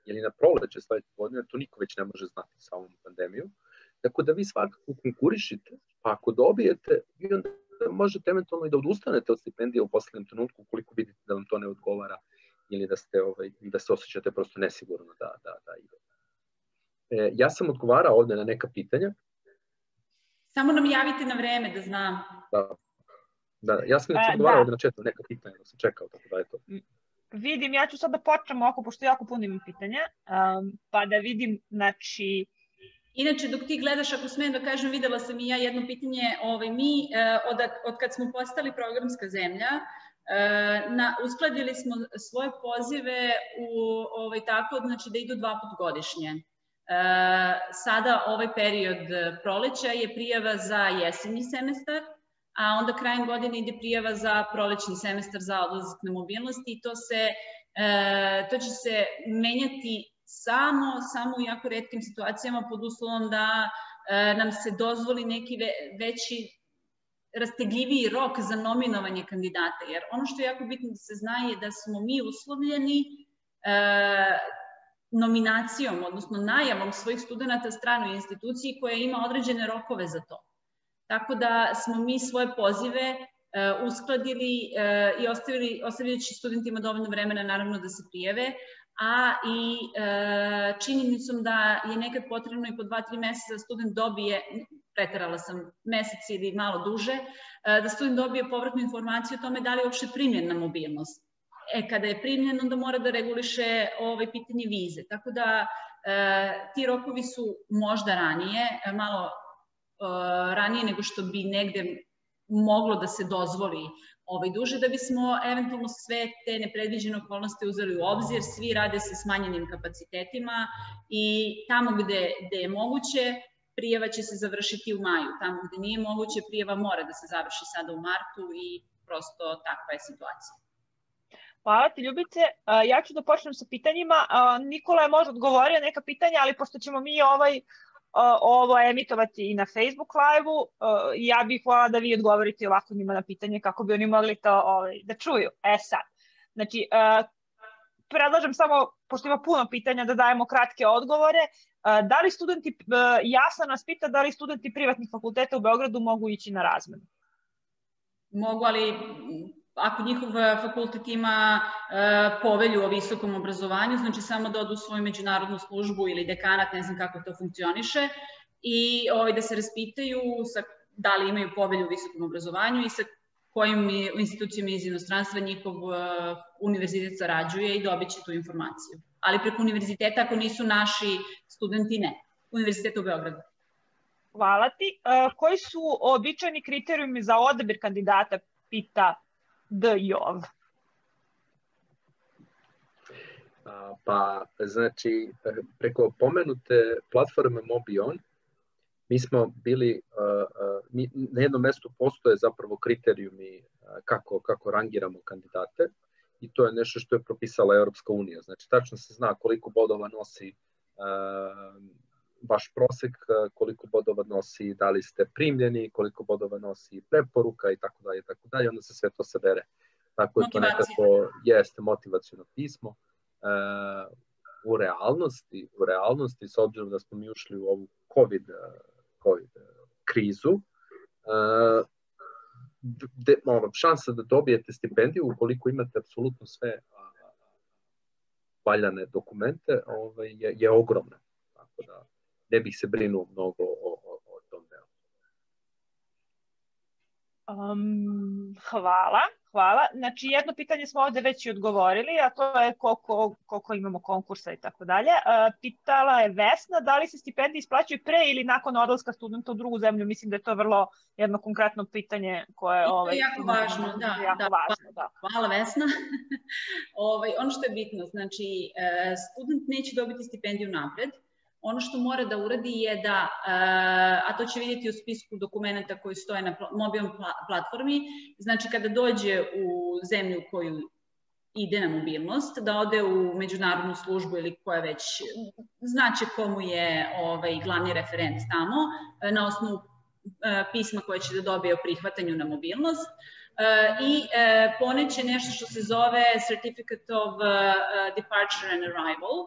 ili na proleće sledeće godine, to niko već ne može znati sa ovom pandemijom. Tako da vi svakako konkurišite, pa ako dobijete, vi onda možete eventualno i da odustanete od stipendije u poslednjem trenutku ukoliko vidite da vam to ne odgovara ili da se osjećate prosto nesigurno da idete. Ja sam odgovarao ovde na neka pitanja.
Samo nam javite na vreme da znam.
Da, ja sam odgovarao ovde na neka pitanja, da sam čekao, tako da je to.
Vidim, ja ću sad da počnem ovako, pošto jako puno imam pitanja, pa da vidim, znači...
Inače, dok ti gledaš, ako smijem da kažem, videla sam i ja jedno pitanje, mi od kad smo postali programska zemlja, uskladili smo svoje pozive tako, znači da idu 2 puta godišnje. Sada ovaj period proleća je prijava za jesenji semestar, a onda krajem godine ide prijava za prolećni semestar za odlazak na mobilnost i to će se menjati samo u jako retkim situacijama pod uslovom da nam se dozvoli neki veći rastegljiviji rok za nominovanje kandidata. Jer ono što je jako bitno da se zna je da smo mi uslovljeni nominacijom, odnosno najavom svojih studenta stranoj instituciji koja ima određene rokove za to. Tako da smo mi svoje pozive uskladili i ostavljajući studentima dovoljno vremena naravno da se prijave, a i činjenicom da je nekad potrebno i po 2-3 meseca student dobije, preterala sam mesec ili malo duže, da student dobije povratnu informaciju o tome da li je uopšte primljen na mobilnost. Kada je primljen, onda mora da reguliše pitanje vize. Tako da ti rokovi su možda ranije, malo ranije nego što bi negde moglo da se dozvoli duže, da bismo eventualno sve te nepredviđene okolnosti uzeli u obzir. Svi rade sa smanjenim kapacitetima i tamo gde je moguće, prijava će se završiti u maju. Tamo gde nije moguće, prijava mora da se završi sada u martu i prosto takva je situacija.
Hvala ti, Ljubice. Ja ću da počnem sa pitanjima. Nikola je možda odgovorio neka pitanja, ali pošto ćemo mi ovo emitovati i na Facebook live-u, ja bih hvala da vi odgovorite ovako njima na pitanje kako bi oni mogli to da čuju. Sad, znači, predlažem samo, pošto ima puno pitanja, da dajemo kratke odgovore. Da li studenti, Jasna nas pita, da li studenti privatnih fakulteta u Beogradu mogu ići na razmenu?
Mogu, ali ako njihov fakultet ima povelju o visokom obrazovanju, znači samo da odu u svoju međunarodnu službu ili dekanat, ne znam kako to funkcioniše, i da se raspitaju da li imaju povelju o visokom obrazovanju i sa kojim institucijama iz inostranstva njihov univerzitet sarađuje i dobit će tu informaciju. Ali preko univerziteta, ako nisu naši studenti, ne. Univerziteta u Beogradu.
Hvala ti. Koji su običajni kriterijumi za odabir kandidata, pita DJov?
Pa, znači, preko pomenute platforme Mobion, mi smo bili, na jednom mestu postoje zapravo kriterijumi kako rangiramo kandidate i to je nešto što je propisala Europska unija. Znači, tačno se zna koliko bodova nosi vaš prosek, koliko bodova nosi da li ste primljeni, koliko bodova nosi preporuka i tako dalje, onda se sve to sabere. Tako je to nekako jeste motivaciono pismo. U realnosti, s obzirom da smo mi ušli u ovu COVID krizu, šansa da dobijete stipendiju ukoliko imate apsolutno sve valjane dokumente je ogromna. Tako da ne bih se brinuo mnogo o tom delu.
Hvala. Znači, jedno pitanje smo ovde već i odgovorili, a to je koliko imamo konkursa i tako dalje. Pitala je Vesna, da li se stipendije isplaćuju pre ili nakon odlaska studenta u drugu zemlju? Mislim da je to vrlo jedno konkretno pitanje koje je...
To je jako važno, da. Hvala Vesna. Ono što je bitno, znači, student neće dobiti stipendiju napred. Ono što mora da uradi je da, a to će vidjeti u spisku dokumenta koji stoje na Mobion platformi, znači kada dođe u zemlju koju ide na mobilnost, da ode u međunarodnu službu ili koja već znaće komu je glavni referent tamo, na osnovu pisma koje će da dobije o prihvatanju na mobilnost i poneće nešto što se zove Certificate of Departure and Arrival.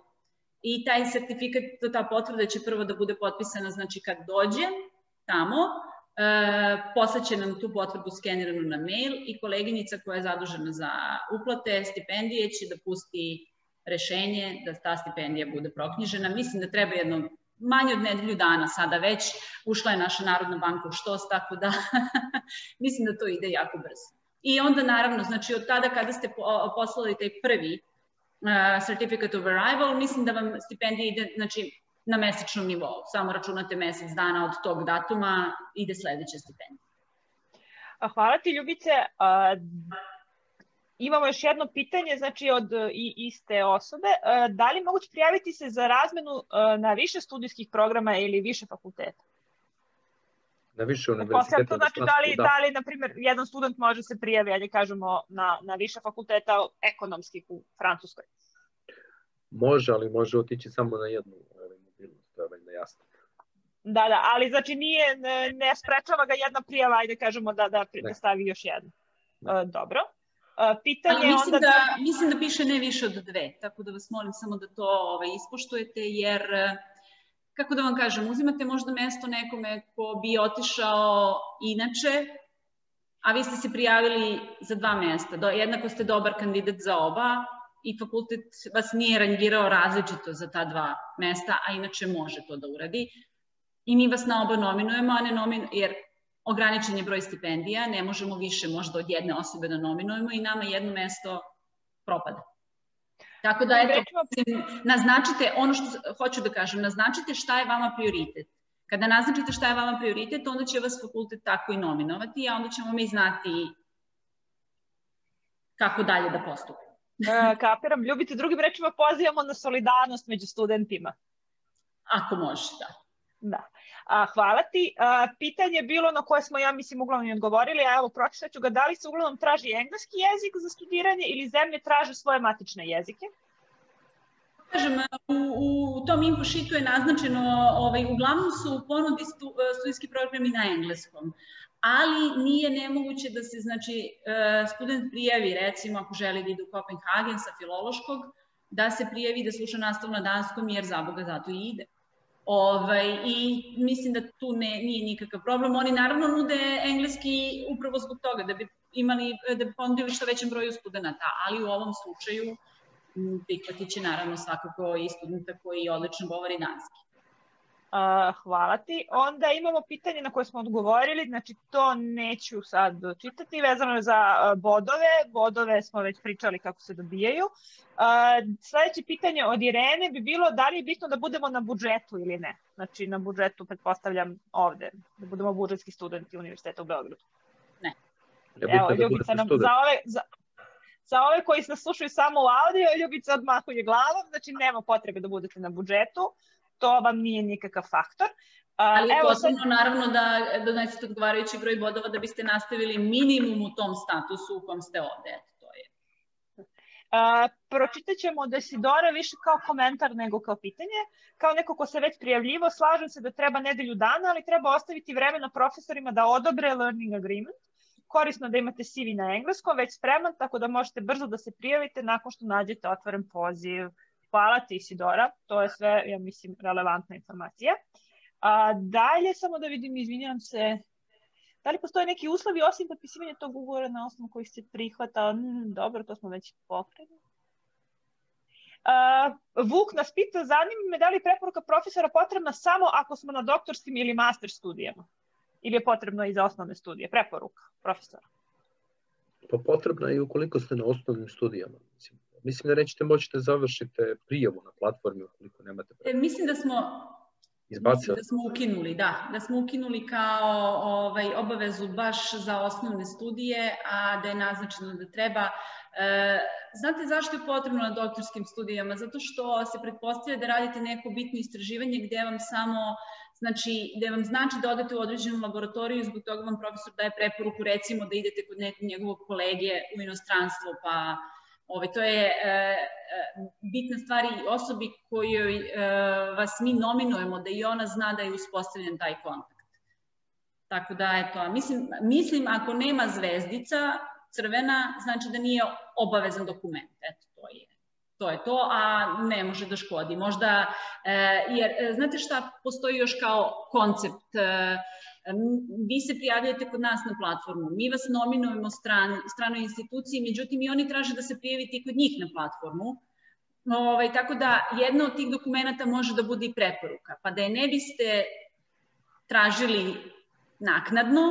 I taj sertifikat, ta potvrda će prvo da bude potpisana, znači kad dođe tamo, poslaće nam tu potvrdu skeniranu na mail i koleginica koja je zadužena za uplate stipendije će da pusti rešenje da ta stipendija bude proknjižena. Mislim da treba jedno manje od nedelju dana sada već, ušla je naša Narodna banka u štos, tako da mislim da to ide jako brzo. I onda naravno, znači od tada kada ste poslali taj prvi Certificate of Arrival, mislim da vam stipendija ide, znači, na mesečnom nivou. Samo računate mesec dana od tog datuma, ide sledeća stipendija.
Hvala ti, Ljubice. Imamo još jedno pitanje, znači od iste osobe. Da li moguće prijaviti se za razmenu na više studijskih programa ili više fakulteta?
Na više univerziteta.
Znači, da li, na primjer, jedan student može se prijavi, ajde kažemo, na više fakulteta ekonomskih u Francuskoj?
Može, ali može otići samo na jednu mobilnost, to je valjda jasno.
Da, ali znači ne sprečava ga jedna prijava, ajde kažemo da stavi još jednu. Dobro. Pitanje je onda da...
Mislim da piše ne više od 2, tako da vas molim samo da to ispoštujete, jer... Kako da vam kažem, uzimate možda mesto nekome ko bi otišao inače, a vi ste se prijavili za 2 mesta. Jednako ste dobar kandidat za oba i fakultet vas nije rangirao različito za ta 2 mesta, a inače može to da uradi. I mi vas na oba nominujemo, a ne nominujemo, jer ograničen je broj stipendija, ne možemo više možda od jedne osobe da nominujemo i nama jedno mesto propada. Tako da, eto, naznačite, ono što hoću da kažem, naznačite šta je vama prioritet. Kada naznačite šta je vama prioritet, onda će vas fakultet tako i nominovati, a onda ćemo mi znati kako dalje da postupimo.
Kapiram. Ljubice, drugim rečima pozivamo na solidarnost među studentima.
Ako može, da.
Da. Hvala ti. Pitanje je bilo na koje smo, ja mislim, uglavnom i odgovorili, a evo, pročitat ću ga, da li se uglavnom traži engleski jezik za studiranje ili zemlje traže svoje matične jezike?
Kažem, u tom info sheetu je naznačeno, uglavnom su u ponudi studijski programi na engleskom, ali nije nemoguće da se, znači, student prijavi, recimo, ako želi da ide u Kopenhagen sa filološkog, da se prijavi da sluša nastavu na danskom, jer za Boga zato i ide. I mislim da tu nije nikakav problem. Oni naravno nude engleski upravo zbog toga, da bi ponudili što većem broju studenta, ali u ovom slučaju prihvatit će naravno svakako i studenta koji odlično govori danski.
Hvala ti. Onda imamo pitanje na koje smo odgovorili, znači to neću sad čitati, vezano je za bodove. Bodove smo već pričali kako se dobijaju. Sljedeće pitanje od Irene bi bilo da li je bitno da budemo na budžetu ili ne. Znači na budžetu, pretpostavljam ovde, da budemo budžetski studenti Univerziteta u Beogradu.
Ne.
Evo, Ljubica nam za ove koji se slušaju samo u audio, Ljubica odmahuje glavom, znači nema potrebe da budete na budžetu. To vam nije nikakav faktor.
Ali je potrebno naravno da donesete odgovarajući broj bodova da biste nastavili minimum u tom statusu u kom ste ovde. To je.
Pročitat ćemo Desidora više kao komentar nego kao pitanje. Kao neko ko se već prijavljivo, slažem se da treba nedelju dana, ali treba ostaviti vremena profesorima da odobre learning agreement. Korisno da imate CV na engleskom, već spreman, tako da možete brzo da se prijavite nakon što nađete otvoren poziv. Hvala ti, Isidora, to je sve, ja mislim, relevantna informacija. Dalje, samo da vidim, izvinjam se, da li postoje neki uslovi osim potpisivanja tog ugovora na osnovu koji se prihvata? Dobro, to smo već pokrenuli. Vuk nas pita, zanima me da li je preporuka profesora potrebna samo ako smo na doktorskim ili master studijama? Ili je potrebno i za osnovne studije? Preporuka profesora.
Pa potrebna je i ukoliko ste na osnovnim studijama. Mislim da nećete moći da završite prijavu na platformi ukoliko nemate preporuku.
Mislim da smo ukinuli, da smo ukinuli kao obavezu baš za osnovne studije, a da je naznačeno da treba. Znate zašto je potrebno na doktorskim studijama? Zato što se pretpostavlja da radite neko bitno istraživanje gde vam znači da odete u određenu laboratoriju, zbog toga vam profesor daje preporuku recimo da idete kod nekog njegovog kolege u inostranstvo, pa to je bitna stvar i osobi kojoj vas mi nominujemo, da i ona zna da je uspostavljen taj kontakt. Tako da, eto, mislim ako nema zvezdica crvena, znači da nije obavezan dokument. Eto, to je to, a ne može da škodi. Možda, jer znate šta postoji još kao koncept? Vi se prijavljate kod nas na platformu, mi vas nominujemo stranoj instituciji, međutim i oni traže da se prijavite i kod njih na platformu. Tako da jedna od tih dokumenta može da bude i preporuka, pa da je ne biste tražili naknadno,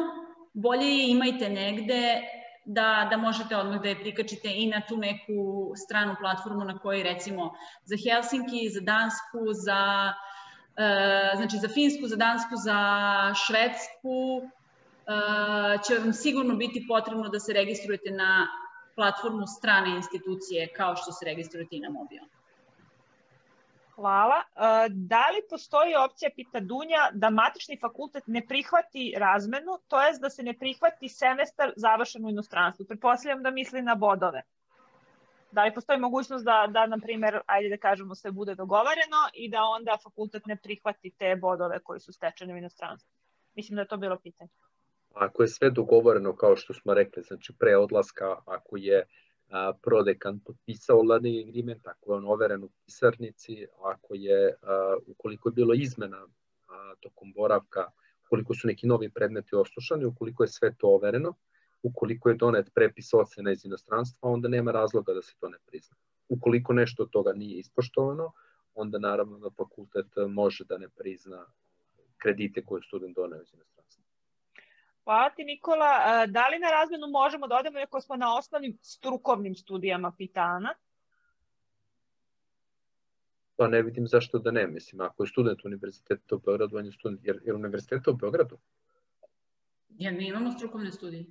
bolje je imajte negde da možete odmah da je prikačite i na tu neku stranu platformu na kojoj recimo za Helsinki, za Dansku, znači za Finsku, za Dansku, za Švedsku će vam sigurno biti potrebno da se registrujete na platformu strane institucije kao što se registrujete i na mobilno.
Hvala. Da li postoji opcija, pita Dunja, da matični fakultet ne prihvati razmenu, to jest da se ne prihvati semestar završen u inostranstvu? Pretpostavljam da misli na bodove. Da li postoji mogućnost da na primjer, ajde da kažemo, sve bude dogovoreno i da onda fakultet ne prihvati te bodove koji su stečeni u inostranstvu? Mislim da je to bilo pitanje.
Ako je sve dogovoreno, kao što smo rekli, znači pre odlaska, ako je prodekan potpisao learning agreement, ako je on overen u pisarnici, ukoliko je bilo izmena tokom boravka, ukoliko su neki novi predmeti oslušani, ukoliko je sve to overeno, ukoliko je donet prepis ocena iz inostranstva, onda nema razloga da se to ne prizna. Ukoliko nešto od toga nije ispoštovano, onda naravno da fakultet može da ne prizna kredite koje student doneo iz inostranstva.
Hvala ti, Nikola. Da li na razmenu možemo da odemo ako smo na osnovnim strukovnim studijama, pita Ana?
Pa ne vidim zašto da ne. Mislim, ako je student Univerziteta u Beogradu, on je student, jer Univerziteta u Beogradu?
Jer mi imamo strukovne studije.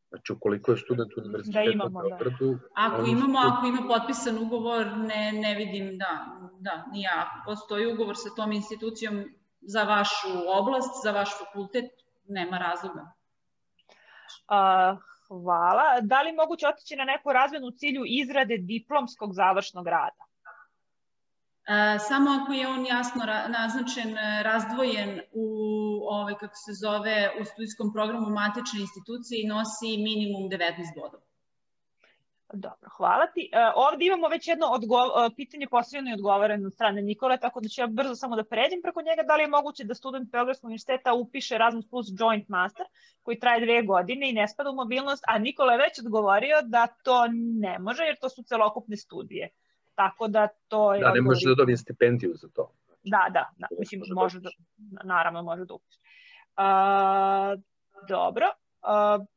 Znači, ukoliko je student Univerziteta u Beogradu...
Ako ima potpisan ugovor, ne vidim, da, nije. Ako postoji ugovor sa tom institucijom za vašu oblast, za vaš fakultet, nema razloga.
Hvala. Da li moguće otići na neku razmenu u cilju izrade diplomskog završnog rada?
Samo ako je on jasno naznačen, razdvojen u studijskom programu matične institucije i nosi minimum 19 bodova.
Dobro, hvala ti. Ovdje imamo već jedno pitanje postavljeno i odgovoreno od strane Nikole, tako da ću ja brzo samo da pređem preko njega. Da li je moguće da student Beogradskog univerziteta upiše Erasmus Plus Joint Master, koji traje 2 godine i ne spada u mobilnost, a Nikola je već odgovorio da to ne može, jer to su celokupne studije. Tako da to je...
Da, ne može da dobije stipendiju za to.
Da. Mislim, može da, naravno može da upiše. Dobro.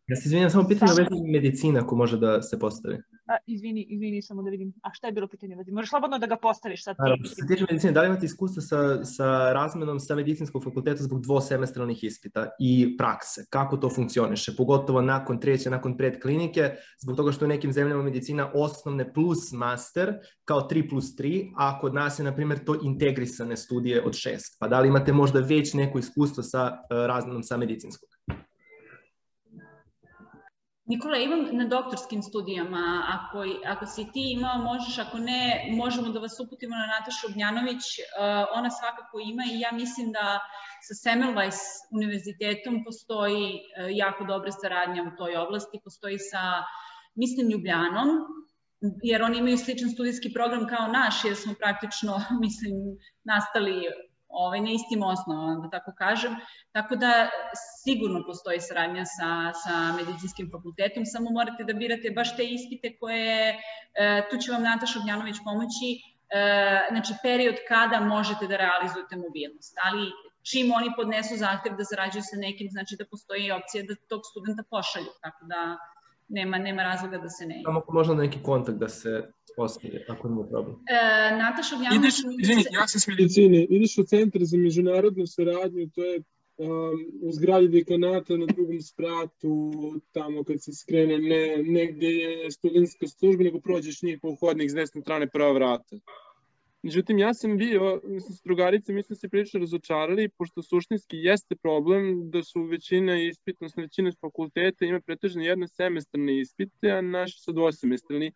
Ja se izvinjam, samo pitanje o vezi medicina ako može da se postavi.
Izvini, samo da vidim. A šta je bilo pitanje o vezi? Možeš slobodno da ga postaviš sad.
Što se tiče medicine, da li imate iskustva sa razmenom sa medicinskog fakulteta zbog dvosemestralnih ispita i prakse? Kako to funkcioniše? Pogotovo nakon treće, nakon predklinike, zbog toga što u nekim zemljama medicina osnovne plus master kao 3+3, a kod nas je, na primjer, to integrisane studije od 6. Pa da li imate možda već neko iskustvo sa razmenom sa medicinskog?
Nikola, imam na doktorskim studijama, ako si ti imao, možeš, ako ne, možemo da vas uputimo na Natašu Ognjanović, ona svakako ima i ja mislim da sa Semmelweis univerzitetom postoji jako dobra saradnja u toj oblasti, postoji sa, mislim, Ljubljanom, jer oni imaju sličan studijski program kao naš, jer smo praktično, mislim, nastali na istim osnovama, da tako kažem. Tako da sigurno postoji saradnja sa medicinskim fakultetom, samo morate da birate baš te ispite koje, tu će vam Nataša Ognjanović pomoći, znači period kada možete da realizujete mobilnost. Ali čim oni podnesu zahtev da zarađuju sa nekim, znači da postoji opcija da tog studenta pošalju, tako da nema razloga da se ne ide.
Samo možda neki kontakt da se postavi, ako nije problem.
Nataša Ognjanović...
Ja sam s medicine, ideš u Centar za međunarodnu saradnju, to je u zgradi dekanata na drugom spratu, tamo kad se skrene, negde je studentska služba, nego prođeš njih po hodnik s desne strane prva vrata. Međutim, ja sam bio, s drugarice, mi smo se prilično razočarali, pošto suštinski jeste problem da su većina ispita, odnosno većina fakulteta ima pretežno jednosemestrne ispite, a naši su dvosemestrni.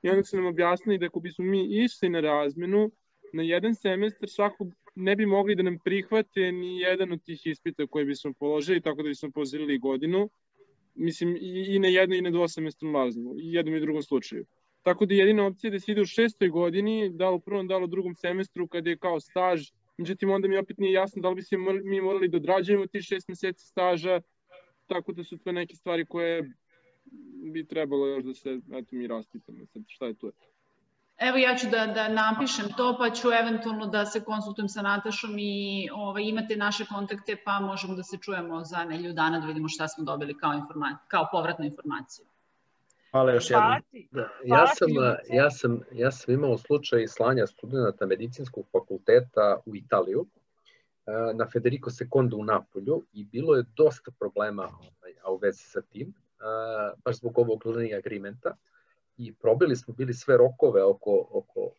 I onda su nam objasnili da ako bismo mi išli na razmenu, na jedan semestar svako ne bi mogli da nam prihvate ni jedan od tih ispita koje bismo položili, tako da bismo pozirali godinu. Mislim, i na jedno i na dvosemestrnu razmenu, i jednom i drugom slučaju. Tako da jedina opcija je da se ide u 6. godini, da li u prvom, da li u drugom semestru, kada je kao staž. Međutim, onda mi opet nije jasno da li bi se mi morali da odrađujemo ti 6 meseci staža, tako da su to neke stvari koje bi trebalo još da se, mi raspitamo. Sad, šta je to?
Evo ja ću da napišem to, pa ću eventualno da se konsultujem sa Natašom i imate naše kontakte, pa možemo da se čujemo za nedelju dana da vidimo šta smo dobili kao povratnu informaciju.
Hvala još jednom.
Ja sam imao slučaj slanja studenta medicinskog fakulteta u Italiju na Federico II u Napolju i bilo je dosta problema u vezi sa tim, baš zbog ovog learning agreementa i probili smo bili sve rokove oko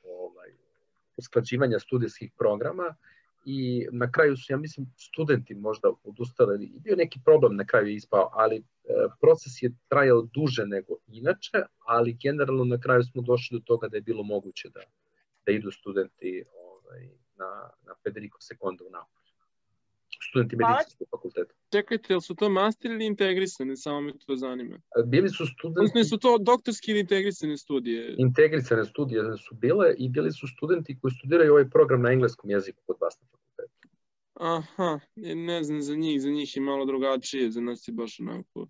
usklađivanja studijskih programa i na kraju su, ja mislim, studenti možda odustali i bio neki problem na kraju ispao, ali proces je trajao duže nego inače, ali generalno na kraju smo došli do toga da je bilo moguće da idu studenti na Federico II u Napolju. Studenti medicinskog fakulteta.
Čekajte, jel su to master ili integrisane? Samo me to zanima.
Bili su studenti...
Odnosno, su to doktorski ili integrisane studije?
Integrisane studije su bile i bili su studenti koji studiraju ovaj program na engleskom jeziku kod vas na fakultetu.
Aha, ne znam za njih je malo drugačije, za nas je baš onako...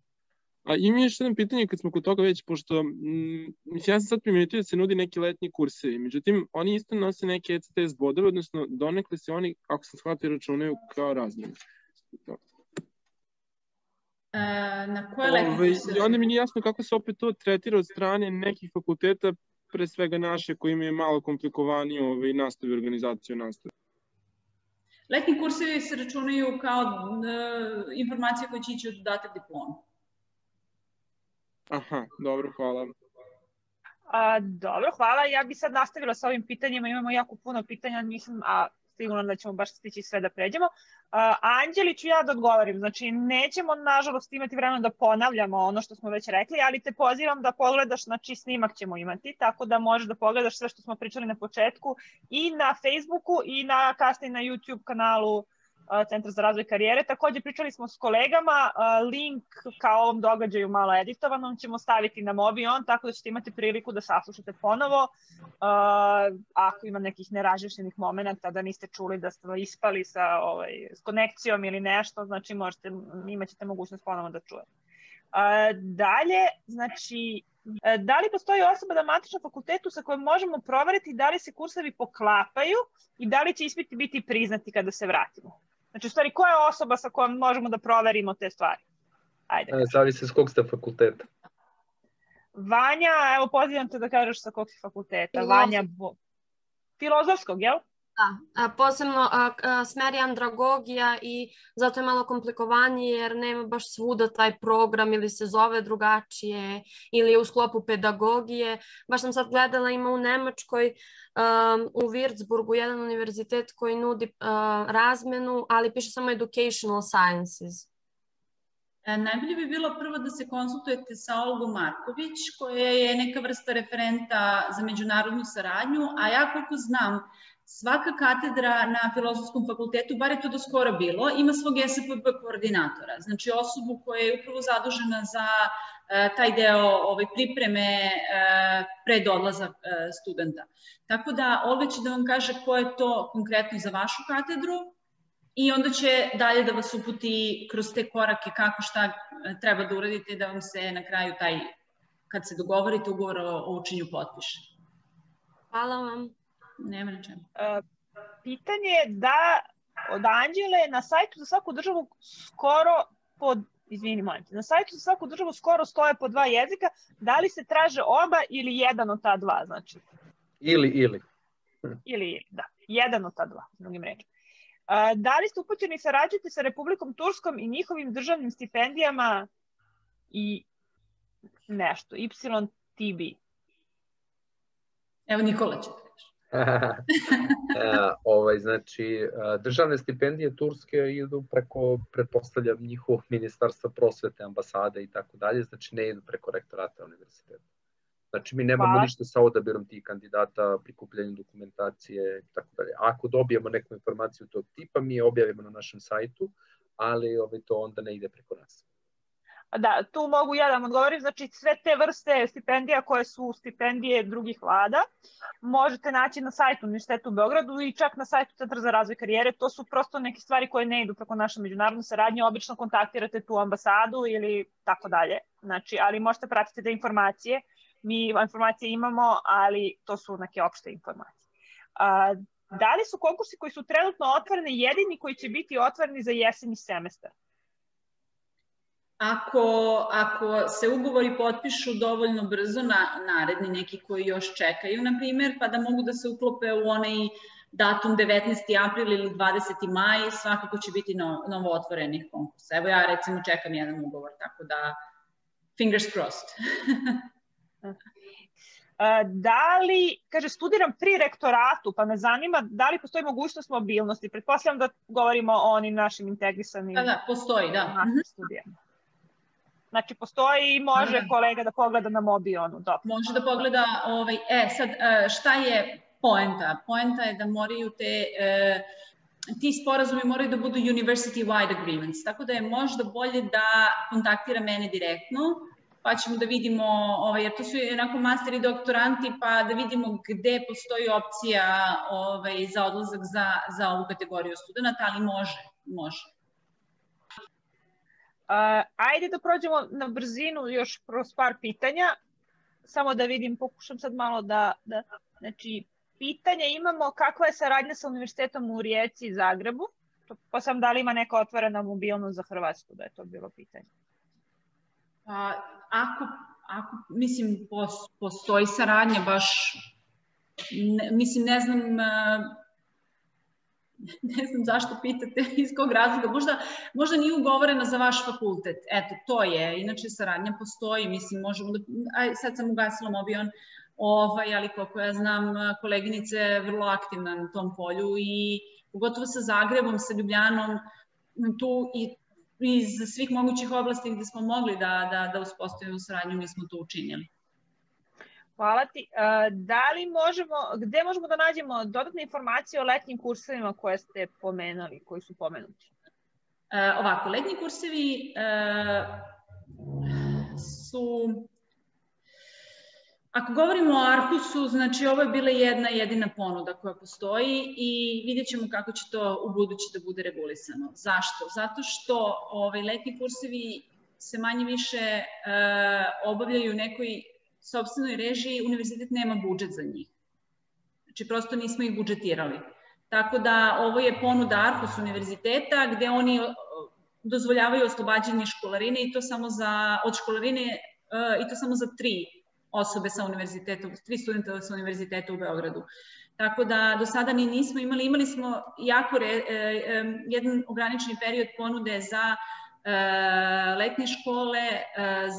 A ima još jedan pitanje kad smo kod toga već, pošto ja sam sad primetio da se nudi neki letnji kursevi, međutim, oni isto nose neke ECTS bodove, odnosno donekle se oni, ako sam shvatio, računaju kao razmjeni.
Na koje letnje kursevi?
I onda mi nije jasno kako se opet to tretira od strane nekih fakulteta, pre svega naše, koji imaju malo komplikovaniju nastavu i organizaciju nastave.
Letnji kursevi se računaju kao informacije koje će ići u dodatak diplomu.
Aha, dobro, hvala.
Dobro, hvala. Ja bih sad nastavila sa ovim pitanjima. Imamo jako puno pitanja, mislim, a sigurno da ćemo baš stići sve da pređemo. Anđeli ću ja da odgovorim. Znači, nećemo, nažalost, imati vremena da ponavljamo ono što smo već rekli, ali te pozivam da pogledaš, znači snimak ćemo imati, tako da možeš da pogledaš sve što smo pričali na početku i na Facebooku i kasnije na YouTube kanalu Centra za razvoj karijere. Takođe pričali smo s kolegama, link kao ovom događaju malo editovanom ćemo staviti na Mobion, tako da ćete imati priliku da saslušate ponovo. Ako ima nekih neraživšenih momenta da niste čuli da ste ispali sa konekcijom ili nešto, znači imat ćete mogućnost ponovo da čujete. Dalje, znači, da li postoji osoba na matičnom fakultetu sa kojom možemo proveriti da li se kursevi poklapaju i da li će ispiti biti priznati kada se vratimo? Znači, u stvari, koja je osoba sa kojom možemo da proverimo te stvari? Ajde.
Zavisi s kog ste fakulteta.
Vanja, evo pozivam te da kažeš sa kog si fakulteta. Vanja, filozofskog, jel?
Da, posebno smer je andragogija i zato je malo komplikovanije jer nema baš svuda taj program ili se zove drugačije ili je u sklopu pedagogije. Baš sam sad gledala, ima u Nemačkoj, u Würzburgu jedan univerzitet koji nudi razmenu, ali piše samo Educational Sciences.
Najbolje bi bilo prvo da se konsultujete sa Olgom Marković, koja je neka vrsta referenta za međunarodnu saradnju, a ja koliko znam, svaka katedra na Filozofskom fakultetu, bar je to do skoro bilo, ima svog SPP koordinatora, znači osobu koja je upravo zadužena za taj deo pripreme pred odlazak studenta. Tako da Olga će da vam kaže ko je to konkretno za vašu katedru i onda će dalje da vas uputi kroz te korake kako šta treba da uradite da vam se na kraju taj, kad se dogovorite, ugovor o učenju potpiše.
Hvala vam.
Nema na čemu.
Pitanje je da od Anđele na sajtu za svaku državu skoro na sajtu za svaku državu skoro stoje po 2 jezika, da li se traže oba ili jedan od ta dva, znači?
Ili,
da. Jedan od ta dva, drugim rečima. Da li ste upućeni sarađujete sa Republikom Turskom i njihovim državnim stipendijama i nešto, YTB?
Evo Nikola će reći.
Znači, državne stipendije Turske idu preko, pretpostavljam, njihovog ministarstva prosvete, ambasade i tako dalje, znači ne idu preko rektorata univerziteta. Znači, mi nemamo ništa sa odabirom tih kandidata, prikupljanjem dokumentacije i tako dalje. Ako dobijemo neku informaciju tog tipa, mi je objavimo na našem sajtu, ali to onda ne ide preko nas.
Da, tu mogu ja da vam odgovorim, znači sve te vrste stipendija koje su stipendije drugih vlada možete naći na sajtu Univerziteta u Beogradu i čak na sajtu Centra za razvoj karijere, to su prosto neke stvari koje ne idu preko naše međunarodne saradnje, obično kontaktirate tu ambasadu ili tako dalje, znači, ali možete pratiti te informacije, mi informacije imamo, ali to su neke opšte informacije. Da li su konkursi koji su trenutno otvoreni jedini koji će biti otvoreni za jesenji semestar?
Ako se ugovori potpišu dovoljno brzo, naredni neki koji još čekaju, na primjer, pa da mogu da se uklope u onaj datum 19. april ili 20. maj, svakako će biti novo otvorenih konkursa. Evo ja recimo čekam jedan ugovor, tako da fingers crossed.
Da li, kaže, studiram pri rektoratu, pa me zanima da li postoji mogućnost mobilnosti? Pretpostavljam da govorimo o onim našim integrisanim
postoji, da.
Studijama. Znači, postoji i može kolega da pogleda na Mobionu.
Može da pogleda, sad, šta je poenta? Poenta je da moraju ti sporazumi moraju da budu university-wide agreements, tako da je možda bolje da kontaktira mene direktno, pa ćemo da vidimo, jer to su jednako master i doktoranti, pa da vidimo gde postoji opcija za odlazak za ovu kategoriju studenta, ali može.
Ajde da prođemo na brzinu još kroz par pitanja, samo da vidim, pokušam sad malo znači, pitanje imamo kakva je saradnja sa univerzitetom u Rijeci i Zagrebu, pa sam da li ima neka otvorena mobilnost za Hrvatsku, da je to bilo pitanje.
Mislim, postoji saradnja, baš, mislim, ne znam zašto pitate, iz kog razloga, možda nije ugovorena za vaš fakultet, eto, to je, inače saradnja postoji, mislim, možemo da, sad sam ugasila Mobion, ali koliko ja znam, koleginica je vrlo aktivna na tom polju i pogotovo sa Zagrebom, sa Ljubljanom, tu i iz svih mogućih oblasti gde smo mogli da uspostavimo saradnju, mi smo to učinili.
Hvala ti. Gde možemo da nađemo dodatne informacije o letnjim kursevima koje ste pomenuli, koji su pomenuti?
Ovako, letnji kursevi su... Ako govorimo o Arhusu, znači ovo je bila jedna jedina ponuda koja postoji i vidjet ćemo kako će to u budući da bude regulisano. Zašto? Zato što letnji kursevi se manje više obavljaju u nekoj sopstvenoj režiji, univerzitet nema budžet za njih. Znači, prosto nismo ih budžetirali. Tako da ovo je ponuda Arhus univerziteta gde oni dozvoljavaju oslobađanje školarine i to samo od školarine i to samo za 3 osobe sa univerzitetom, 3 studenta sa univerziteta u Beogradu. Tako da do sada nismo imali smo jedan ograničeni period ponude za letnje škole,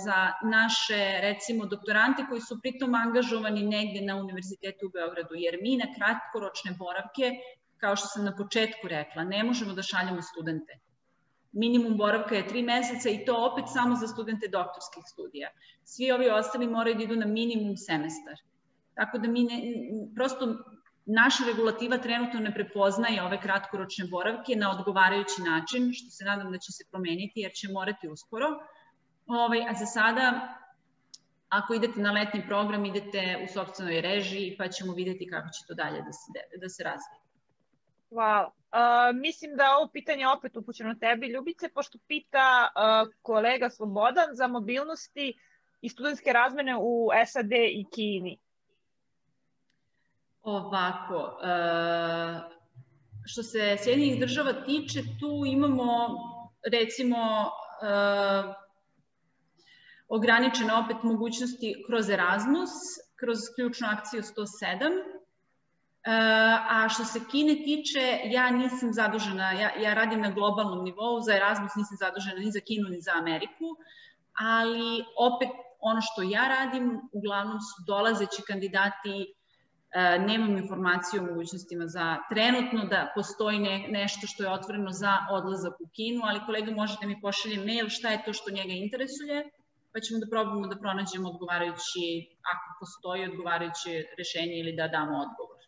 za naše, recimo, doktorante koji su pritom angažovani negde na univerzitetu u Beogradu, jer mi na kratkoročne boravke, kao što sam na početku rekla, ne možemo da šaljemo studente. Minimum boravka je 3 meseca i to opet samo za studente doktorskih studija. Svi ovi ostali moraju da idu na minimum semestar. Tako da prosto naša regulativa trenutno ne prepoznaje ove kratkoročne boravke na odgovarajući način, što se nadam da će se promeniti jer će morati uskoro. A za sada, ako idete na letnji program, idete u sopstvenoj režiji pa ćemo vidjeti kako će to dalje da se razvije.
Hvala. Mislim da je ovo pitanje opet upućeno tebi, Ljubice, pošto pita kolega Slobodan za mobilnosti i studentske razmene u SAD i Kini.
Ovako, što se Sjedinjenih država tiče, tu imamo, recimo, ograničene opet mogućnosti kroz Erasmus, kroz ključnu akciju 107, a što se Kine tiče, ja nisam zadužena, ja radim na globalnom nivou, za Erasmus nisam zadužena ni za Kinu, ni za Ameriku, ali opet ono što ja radim, uglavnom su dolazeći kandidati, nemam informaciju o mogućnostima za trenutno da postoji nešto što je otvoreno za odlazak u Kinu, ali kolega može da mi pošalje mail šta je to što njega interesuje, pa ćemo da probamo da pronađemo odgovarajući, ako postoji odgovarajuće rešenje ili da damo odgovor.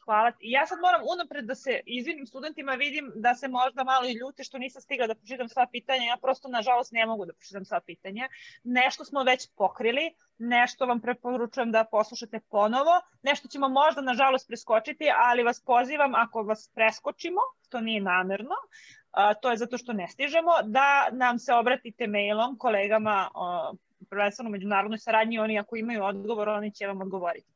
Hvala ti. Ja sad moram unapred da se izvinim studentima, vidim da se možda malo i ljute što nisam stigla da pročitam sva pitanja, ja prosto nažalost ne mogu da pročitam sva pitanja. Nešto smo već pokrili, nešto vam preporučujem da poslušate ponovo, nešto ćemo možda nažalost preskočiti, ali vas pozivam ako vas preskočimo, to nije namerno, to je zato što ne stižemo, da nam se obratite mailom kolegama prvenstveno u međunarodnoj saradnji, oni ako imaju odgovor, oni će vam odgovoriti.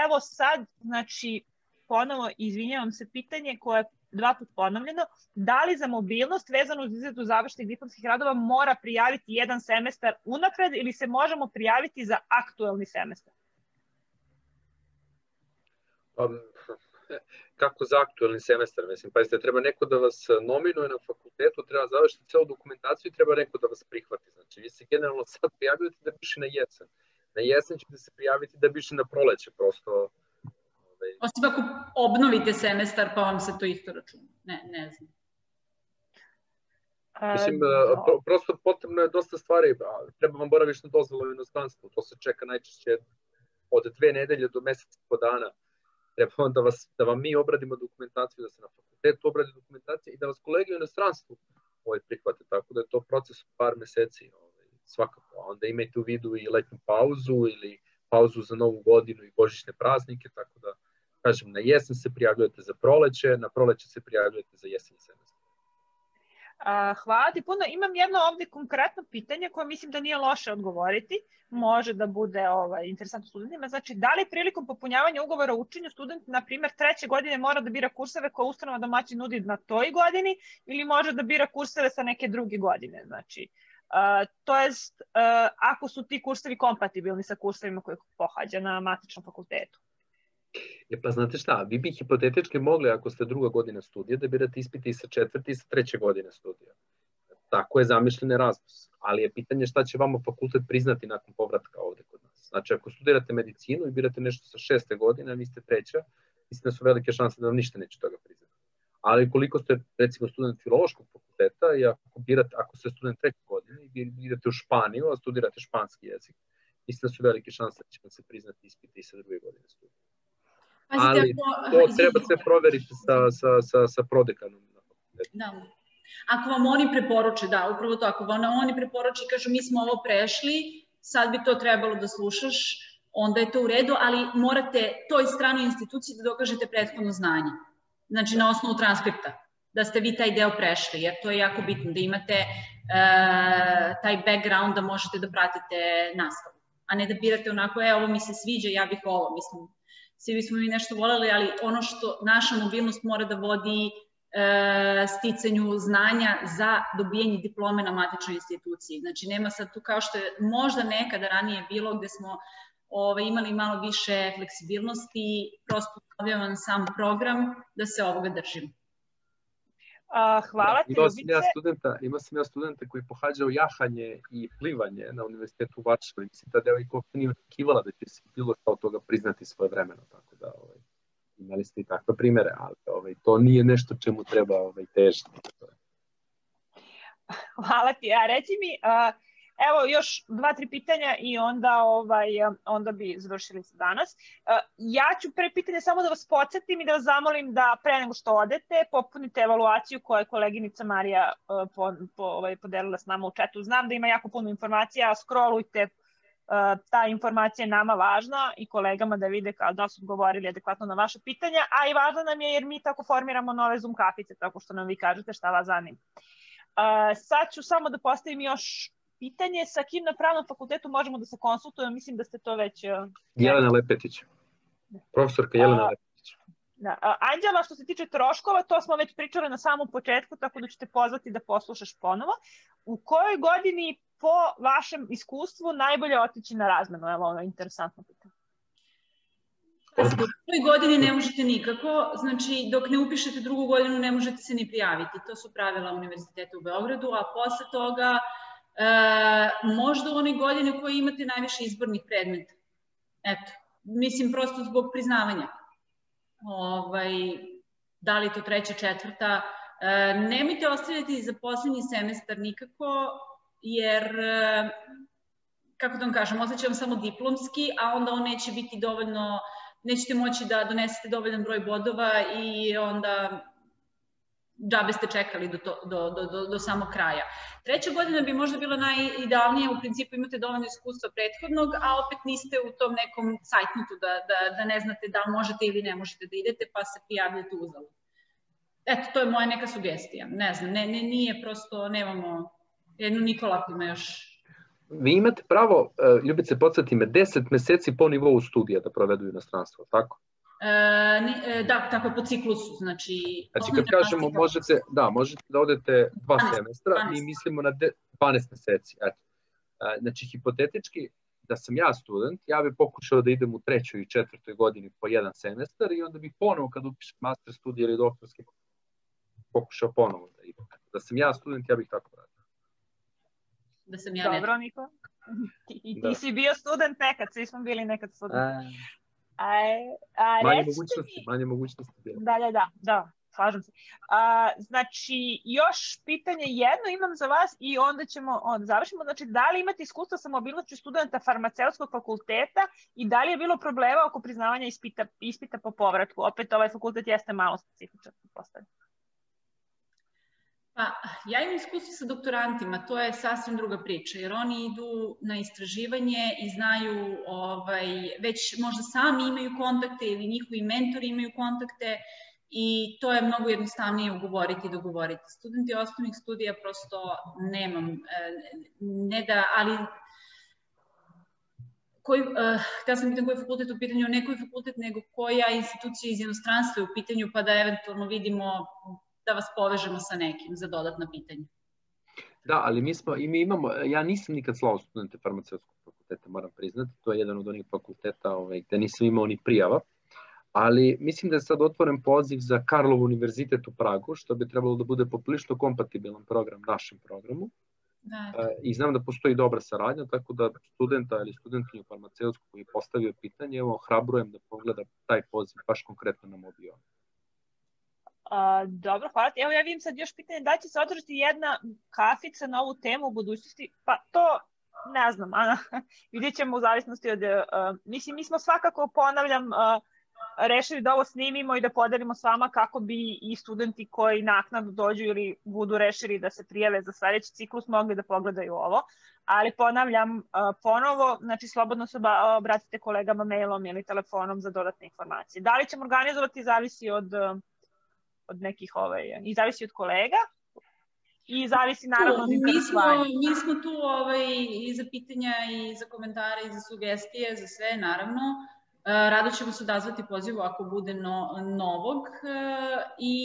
Evo sad, znači, ponovo izvinjavam se, pitanje koje je 2 puta ponovljeno, da li za mobilnost vezano uz izradu završnih diplomskih radova mora prijaviti 1 semestar unapred ili se možemo prijaviti za aktuelni semestar?
Kako za aktuelni semestar? Mislim, pazite, treba neko da vas nominuje na fakultetu, treba završiti celu dokumentaciju i treba neko da vas prihvati. Znači, vi se generalno sad prijavljujete da biše na jesen. Na jesen ćete se prijaviti da biše na proleće, prosto.
Osim ako obnovite semestar pa vam se to isto računa. Ne znam.
Mislim, prosto potrebno je dosta stvari. Treba vam boravišna dozvola u inostranstvu. To se čeka najčešće od 2 nedelje do meseca po dana. Treba vam da vam mi obradimo dokumentaciju, da se na fakultetu obradi dokumentacija i da vas kolege u inostranstvu prihvate. Tako da je to proces par meseci. Svakako. Onda imajte u vidu i letnju pauzu ili pauzu za Novu godinu i božićne praznike, tako da, kažem, na jesen se prijavljujete za proleće, na proleće se prijavljujete za jesen semestar.
Hvala ti puno. Imam jedno ovde konkretno pitanje koje mislim da nije loše odgovoriti. Može da bude interesantno studentima. Znači, da li prilikom popunjavanja ugovora o učenju student, na primjer, 3. godine mora da bira kurseve koje ustanova domaćin nudi na toj godini ili može da bira kurseve sa neke druge godine? Znači, to jest, ako su ti kursevi kompatibilni sa kursevima koje pohađa na matičnom fakultetu.
Pa znate šta, vi bi hipotetički mogli, ako ste 2. godina studija, da birate ispite i sa 4. i sa 3. godine studija. Tako je zamišljen Erasmus. Ali je pitanje šta će vama fakultet priznati nakon povratka ovde kod nas. Znači, ako studirate medicinu i birate nešto sa 6. godine, a vi ste 3. mislim da su velike šanse da vam ništa neće toga priznati. Ali koliko ste, recimo, student filološkog fakulteta i ako ste student 3. godine i idete u Španiju, a studirate španski jezik, mislim da su velike šanse da će vam se priznati ispite i sa druge godine studija.
Pazite,
Ali to treba sve proveriti sa prodekanom.
Da. Ako vam oni preporuče, da, upravo to, ako vam oni preporuče i kažu mi smo ovo prešli, sad bi to trebalo da slušaš, onda je to u redu, ali morate toj stranoj instituciji da dokažete prethodno znanje. Znači na osnovu transkripta, da ste vi taj deo prešli, jer to je jako bitno, da imate taj background da možete da pratite nastavu, a ne da birate onako, ovo mi se sviđa, ja bih ovo, mislim, svi bismo mi nešto voleli, ali ono što naša mobilnost mora da vodi sticanju znanja za dobijanje diplome na matičnoj instituciji. Znači, nema sad tu kao što je možda nekada ranije bilo gde smo imali malo više fleksibilnosti, prosto objavljan sam program da se ovoga držimo.
Hvala ti, Ljubice.
Imao sam ja studenta koji je pohađao jahanje i plivanje na univerzitetu u Varšavi. Mislim, ta devojka uopšte nije očekivala da će se bilo šta od toga priznati svoje vremeno, tako da imali ste i takve primere, ali to nije nešto čemu treba težiti.
Hvala ti. A reci mi, evo još 2-3 pitanja i onda bi završili se danas. Ja ću pre pitanja samo da vas podsjetim i da vas zamolim da pre nego što odete popunite evaluaciju koju je koleginica Marija podelila s nama u chatu. Znam da ima jako puno informacija, scrollujte, ta informacija je nama važna i kolegama da vide da su odgovorili adekvatno na vaše pitanja, a i važno nam je jer mi tako formiramo nove Zoom kafice, tako što nam vi kažete šta vas zanima. Sad ću samo da postavim još pitanje, sa kim na Pravnom fakultetu možemo da se konsultujemo, mislim da ste to već...
Jelena Lepetić, profesorka Jelena Lepetić.
Anđela, što se tiče troškova, to smo već pričali na samom početku, tako da ću te pozvati da poslušaš ponovo. U kojoj godini po vašem iskustvu najbolje otići na razmenu? Evo, ovo je interesantno pitanje.
U prvoj godini ne možete nikako, znači dok ne upišete drugu godinu ne možete se ni prijaviti. To su pravila Univerziteta u Beogradu, a posle toga možda u onoj godini u kojoj imate najviše izbornih predmeta. Eto, mislim prosto zbog priznavanja. Da li je to treća, četvrta, nemojte ostavljati za poslednji semestar nikako, jer, kako da vam kažem, osjećam samo diplomski, a onda on neće biti dovoljno, nećete moći da donesete dovoljan broj bodova i onda džabe ste čekali do samog kraja. Treća godina bi možda bila najidealnija, u principu imate dovoljno iskustva prethodnog, a opet niste u tom nekom cajtnotu da ne znate da li možete ili ne možete da idete, pa se prijavljate uzalud. Eto, to je moja neka sugestija. Ne znam, nije prosto, nemamo jednu Nikola ima još.
Vi imate pravo, Ljubice, podsjeti me, 10 meseci po nivou studija da provedu inostranstvo, tako?
Da, tako je po ciklusu, znači...
Znači, kad kažemo, možete da odete 2 semestra, mi mislimo na 12 meseci. Znači, hipotetički, da sam ja student, ja bih pokušao da idem u 3. i 4. godini po 1 semestar i onda bih ponovo, kad upišem master studije ili doktorske, pokušao ponovo da idem. Da sam ja student, ja bih tako radio.
Da sam ja
Dobro, Niko. Ti si bio student nekad, svi smo bili nekad student.
Manje mogućnosti.
Da, slažem se. Znači, još pitanje jedno imam za vas i onda ćemo završimo. Znači, da li imate iskustva sa mobilnošću studenta farmaceutskog fakulteta i da li je bilo problema oko priznavanja ispita po povratku? Opet, ovaj fakultet jeste malo specifičan.
Pa, ja imam iskustvo sa doktorantima, to je sasvim druga priča, jer oni idu na istraživanje i znaju, već možda sami imaju kontakte ili njihovi mentori imaju kontakte i to je mnogo jednostavnije ugovoriti i dogovoriti. Studenti osnovnih studija prosto nemam, ali kada sam pitan koji je fakultet u pitanju, ne koji fakultet, nego koja institucija iz inostranstva je u pitanju, pa da eventualno vidimo da vas povežemo sa nekim za dodatna pitanja.
Da, ali mi imamo, ja nisam nikad slao studente farmaceutskog fakulteta, moram priznati, to je jedan od onih fakulteta gde nisam imao ni prijava, ali mislim da je sad otvoren poziv za Karlov univerzitet u Pragu, što bi trebalo da bude poprilično kompatibilan program našem programu. I znam da postoji dobra saradnja, tako da studenta ili studentkinju farmaceutsku koji je postavio pitanje, evo, ohrabrujem da pogleda taj poziv baš konkretno na Mobionu.
Dobro, hvala ti. Evo ja vidim sad još pitanje da će se održati jedna kafica na ovu temu u budućnosti. Pa to ne znam, vidjet ćemo u zavisnosti od, mislim, mi smo svakako, ponavljam, rešili da ovo snimimo i da podelimo s vama kako bi i studenti koji naknadno dođu ili budu rešili da se prijave za sledeći ciklus mogli da pogledaju ovo. Ali ponavljam ponovo, znači slobodno se obratite kolegama mailom ili telefonom za dodatne informacije. Da li ćemo organizovati zavisi od nekih, i zavisi od kolega i zavisi naravno od interesovanja.
Mi smo tu i za pitanja i za komentare i za sugestije, za sve naravno. Rado ćemo se odazvati pozivu ako bude novog i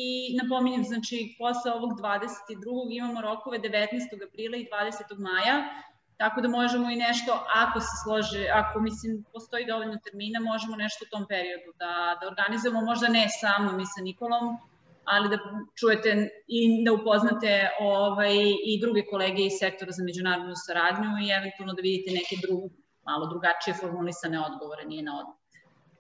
napominjem, znači posle ovog 22. imamo rokove 19. aprila i 20. maja, tako da možemo i nešto, ako se slože, ako mislim postoji dovoljno termina, možemo nešto u tom periodu da organizujemo, možda ne sa mnom i sa Nikolom, ali da čujete i da upoznate i druge kolege iz sektora za međunarodnu saradnju i eventualno da vidite neke malo drugačije formulisane odgovore, nije na odgovor.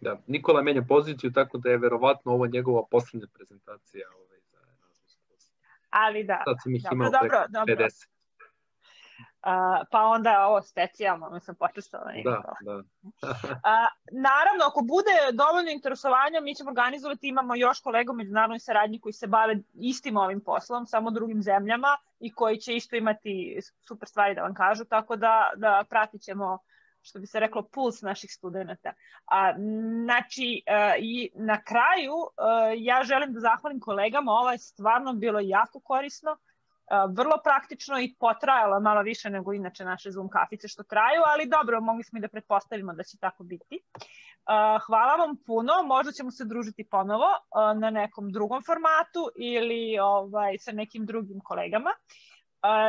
Da, Nikola menja poziciju, tako da je verovatno ovo njegova poslednja prezentacija za Erasmus Plus.
Ali da,
sad sam ih imao preko 50.
Pa onda je ovo specijalno, mislim, počestala.
Da.
Naravno, ako bude dovoljno interesovanja, mi ćemo organizovati, imamo još kolega u međunarodnoj saradnji koji se bave istim ovim poslom, samo drugim zemljama i koji će isto imati super stvari da vam kažu, tako da pratit ćemo, što bi se reklo, puls naših studenta. Znači, i na kraju, ja želim da zahvalim kolegama, ovo je stvarno bilo jako korisno, vrlo praktično i potrajalo malo više nego inače naše Zoom kafice što traju, ali dobro, mogli smo i da pretpostavimo da će tako biti. Hvala vam puno, možda ćemo se družiti ponovo na nekom drugom formatu ili sa nekim drugim kolegama.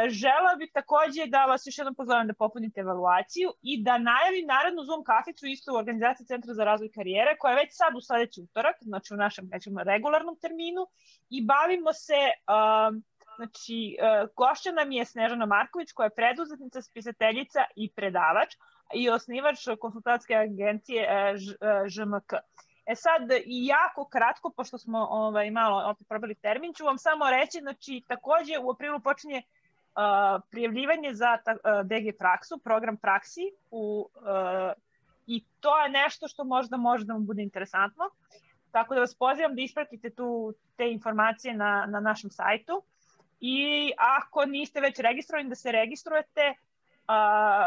Želeo bih takođe da vas još jednom pozovem da popunite evaluaciju i da najavim narednu Zoom kaficu isto u organizaciji Centra za razvoj karijere, koja je već sad u sledeći utorak, znači u našem regularnom terminu, i bavimo se, znači, gošća nam je Snežana Marković, koja je preduzetnica, spisateljica i predavač i osnivač konsultantske agencije ŽMK. Sad, i jako kratko, pošto smo malo opet probali termin, ću vam samo reći, znači, takođe u aprilu počinje prijavljivanje za DG praksu, program praksi, i to je nešto što možda može da vam bude interesantno. Tako da vas pozivam da ispratite te informacije na našem sajtu. I ako niste već registrovani, da se registrujete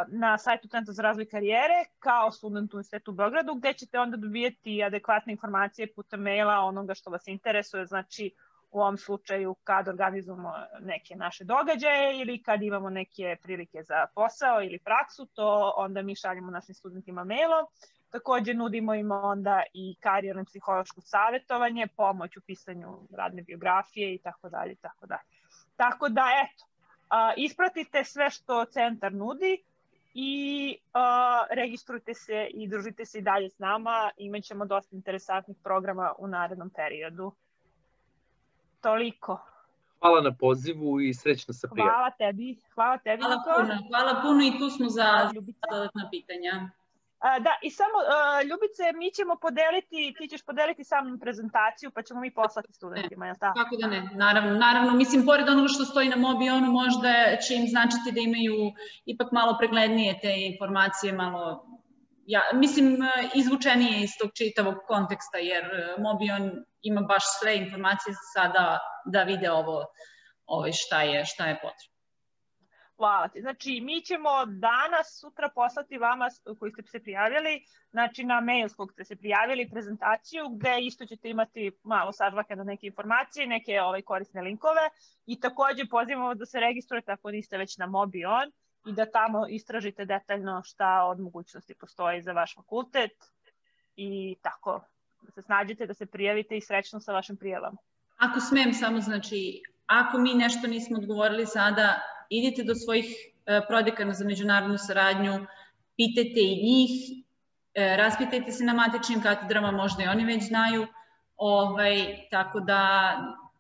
na sajtu Centra za razvoj karijere kao student u Univerzitetu u Beogradu, gde ćete onda dobijeti adekvatne informacije putem maila onoga što vas interesuje, znači u ovom slučaju kad organizujemo neke naše događaje ili kad imamo neke prilike za posao ili praksu, to onda mi šaljemo našim studentima mailom. Takođe nudimo im onda i karijerno psihološko savjetovanje, pomoć u pisanju radne biografije i tako dalje. Tako da, eto, ispratite sve što centar nudi i registrujte se i družite se i dalje s nama. Imaćemo dosta interesantnih programa u narednom periodu. Toliko.
Hvala na pozivu i srećno sa prijavom.
Hvala tebi. Hvala
puno i tu smo za dodatna pitanja.
Da, i samo, Ljubice, mi ćemo podeliti, ti ćeš podeliti sa mnom prezentaciju, pa ćemo mi poslati studentima, je li tako?
Tako da ne, naravno, mislim, pored onoga što stoji na Mobionu, možda će im značiti da imaju ipak malo preglednije te informacije, malo, mislim, izvučenije iz tog čitavog konteksta, jer Mobion ima baš sve informacije sada da vide ovo šta je potrebno.
Hvala ti. Znači, mi ćemo danas, sutra poslati vama koji ste se prijavili, znači na mail s kog ste se prijavili prezentaciju, gde isto ćete imati malo sažvaka na neke informacije, neke korisne linkove i takođe pozivamo da se registrujete ako niste već na Mobion i da tamo istražite detaljno šta od mogućnosti postoji za vaš fakultet i tako da se snađete, da se prijavite i srećno sa vašim prijavama.
Ako smem samo, znači, ako mi nešto nismo odgovorili sada, idite do svojih prodekana za međunarodnu saradnju, pitajte i njih, raspitajte se na matičnim katedrama, možda i oni već znaju, tako da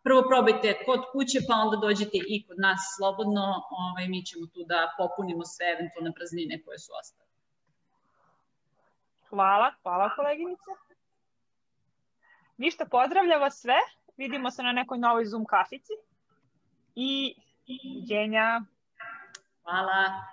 prvo probajte kod kuće, pa onda dođete i kod nas slobodno, mi ćemo tu da popunimo sve eventualne praznine koje su ostale.
Hvala koleginice. Ništa, pozdravljam vas sve, vidimo se na nekoj novoj Zoom kafici i viđenja.
Hvala.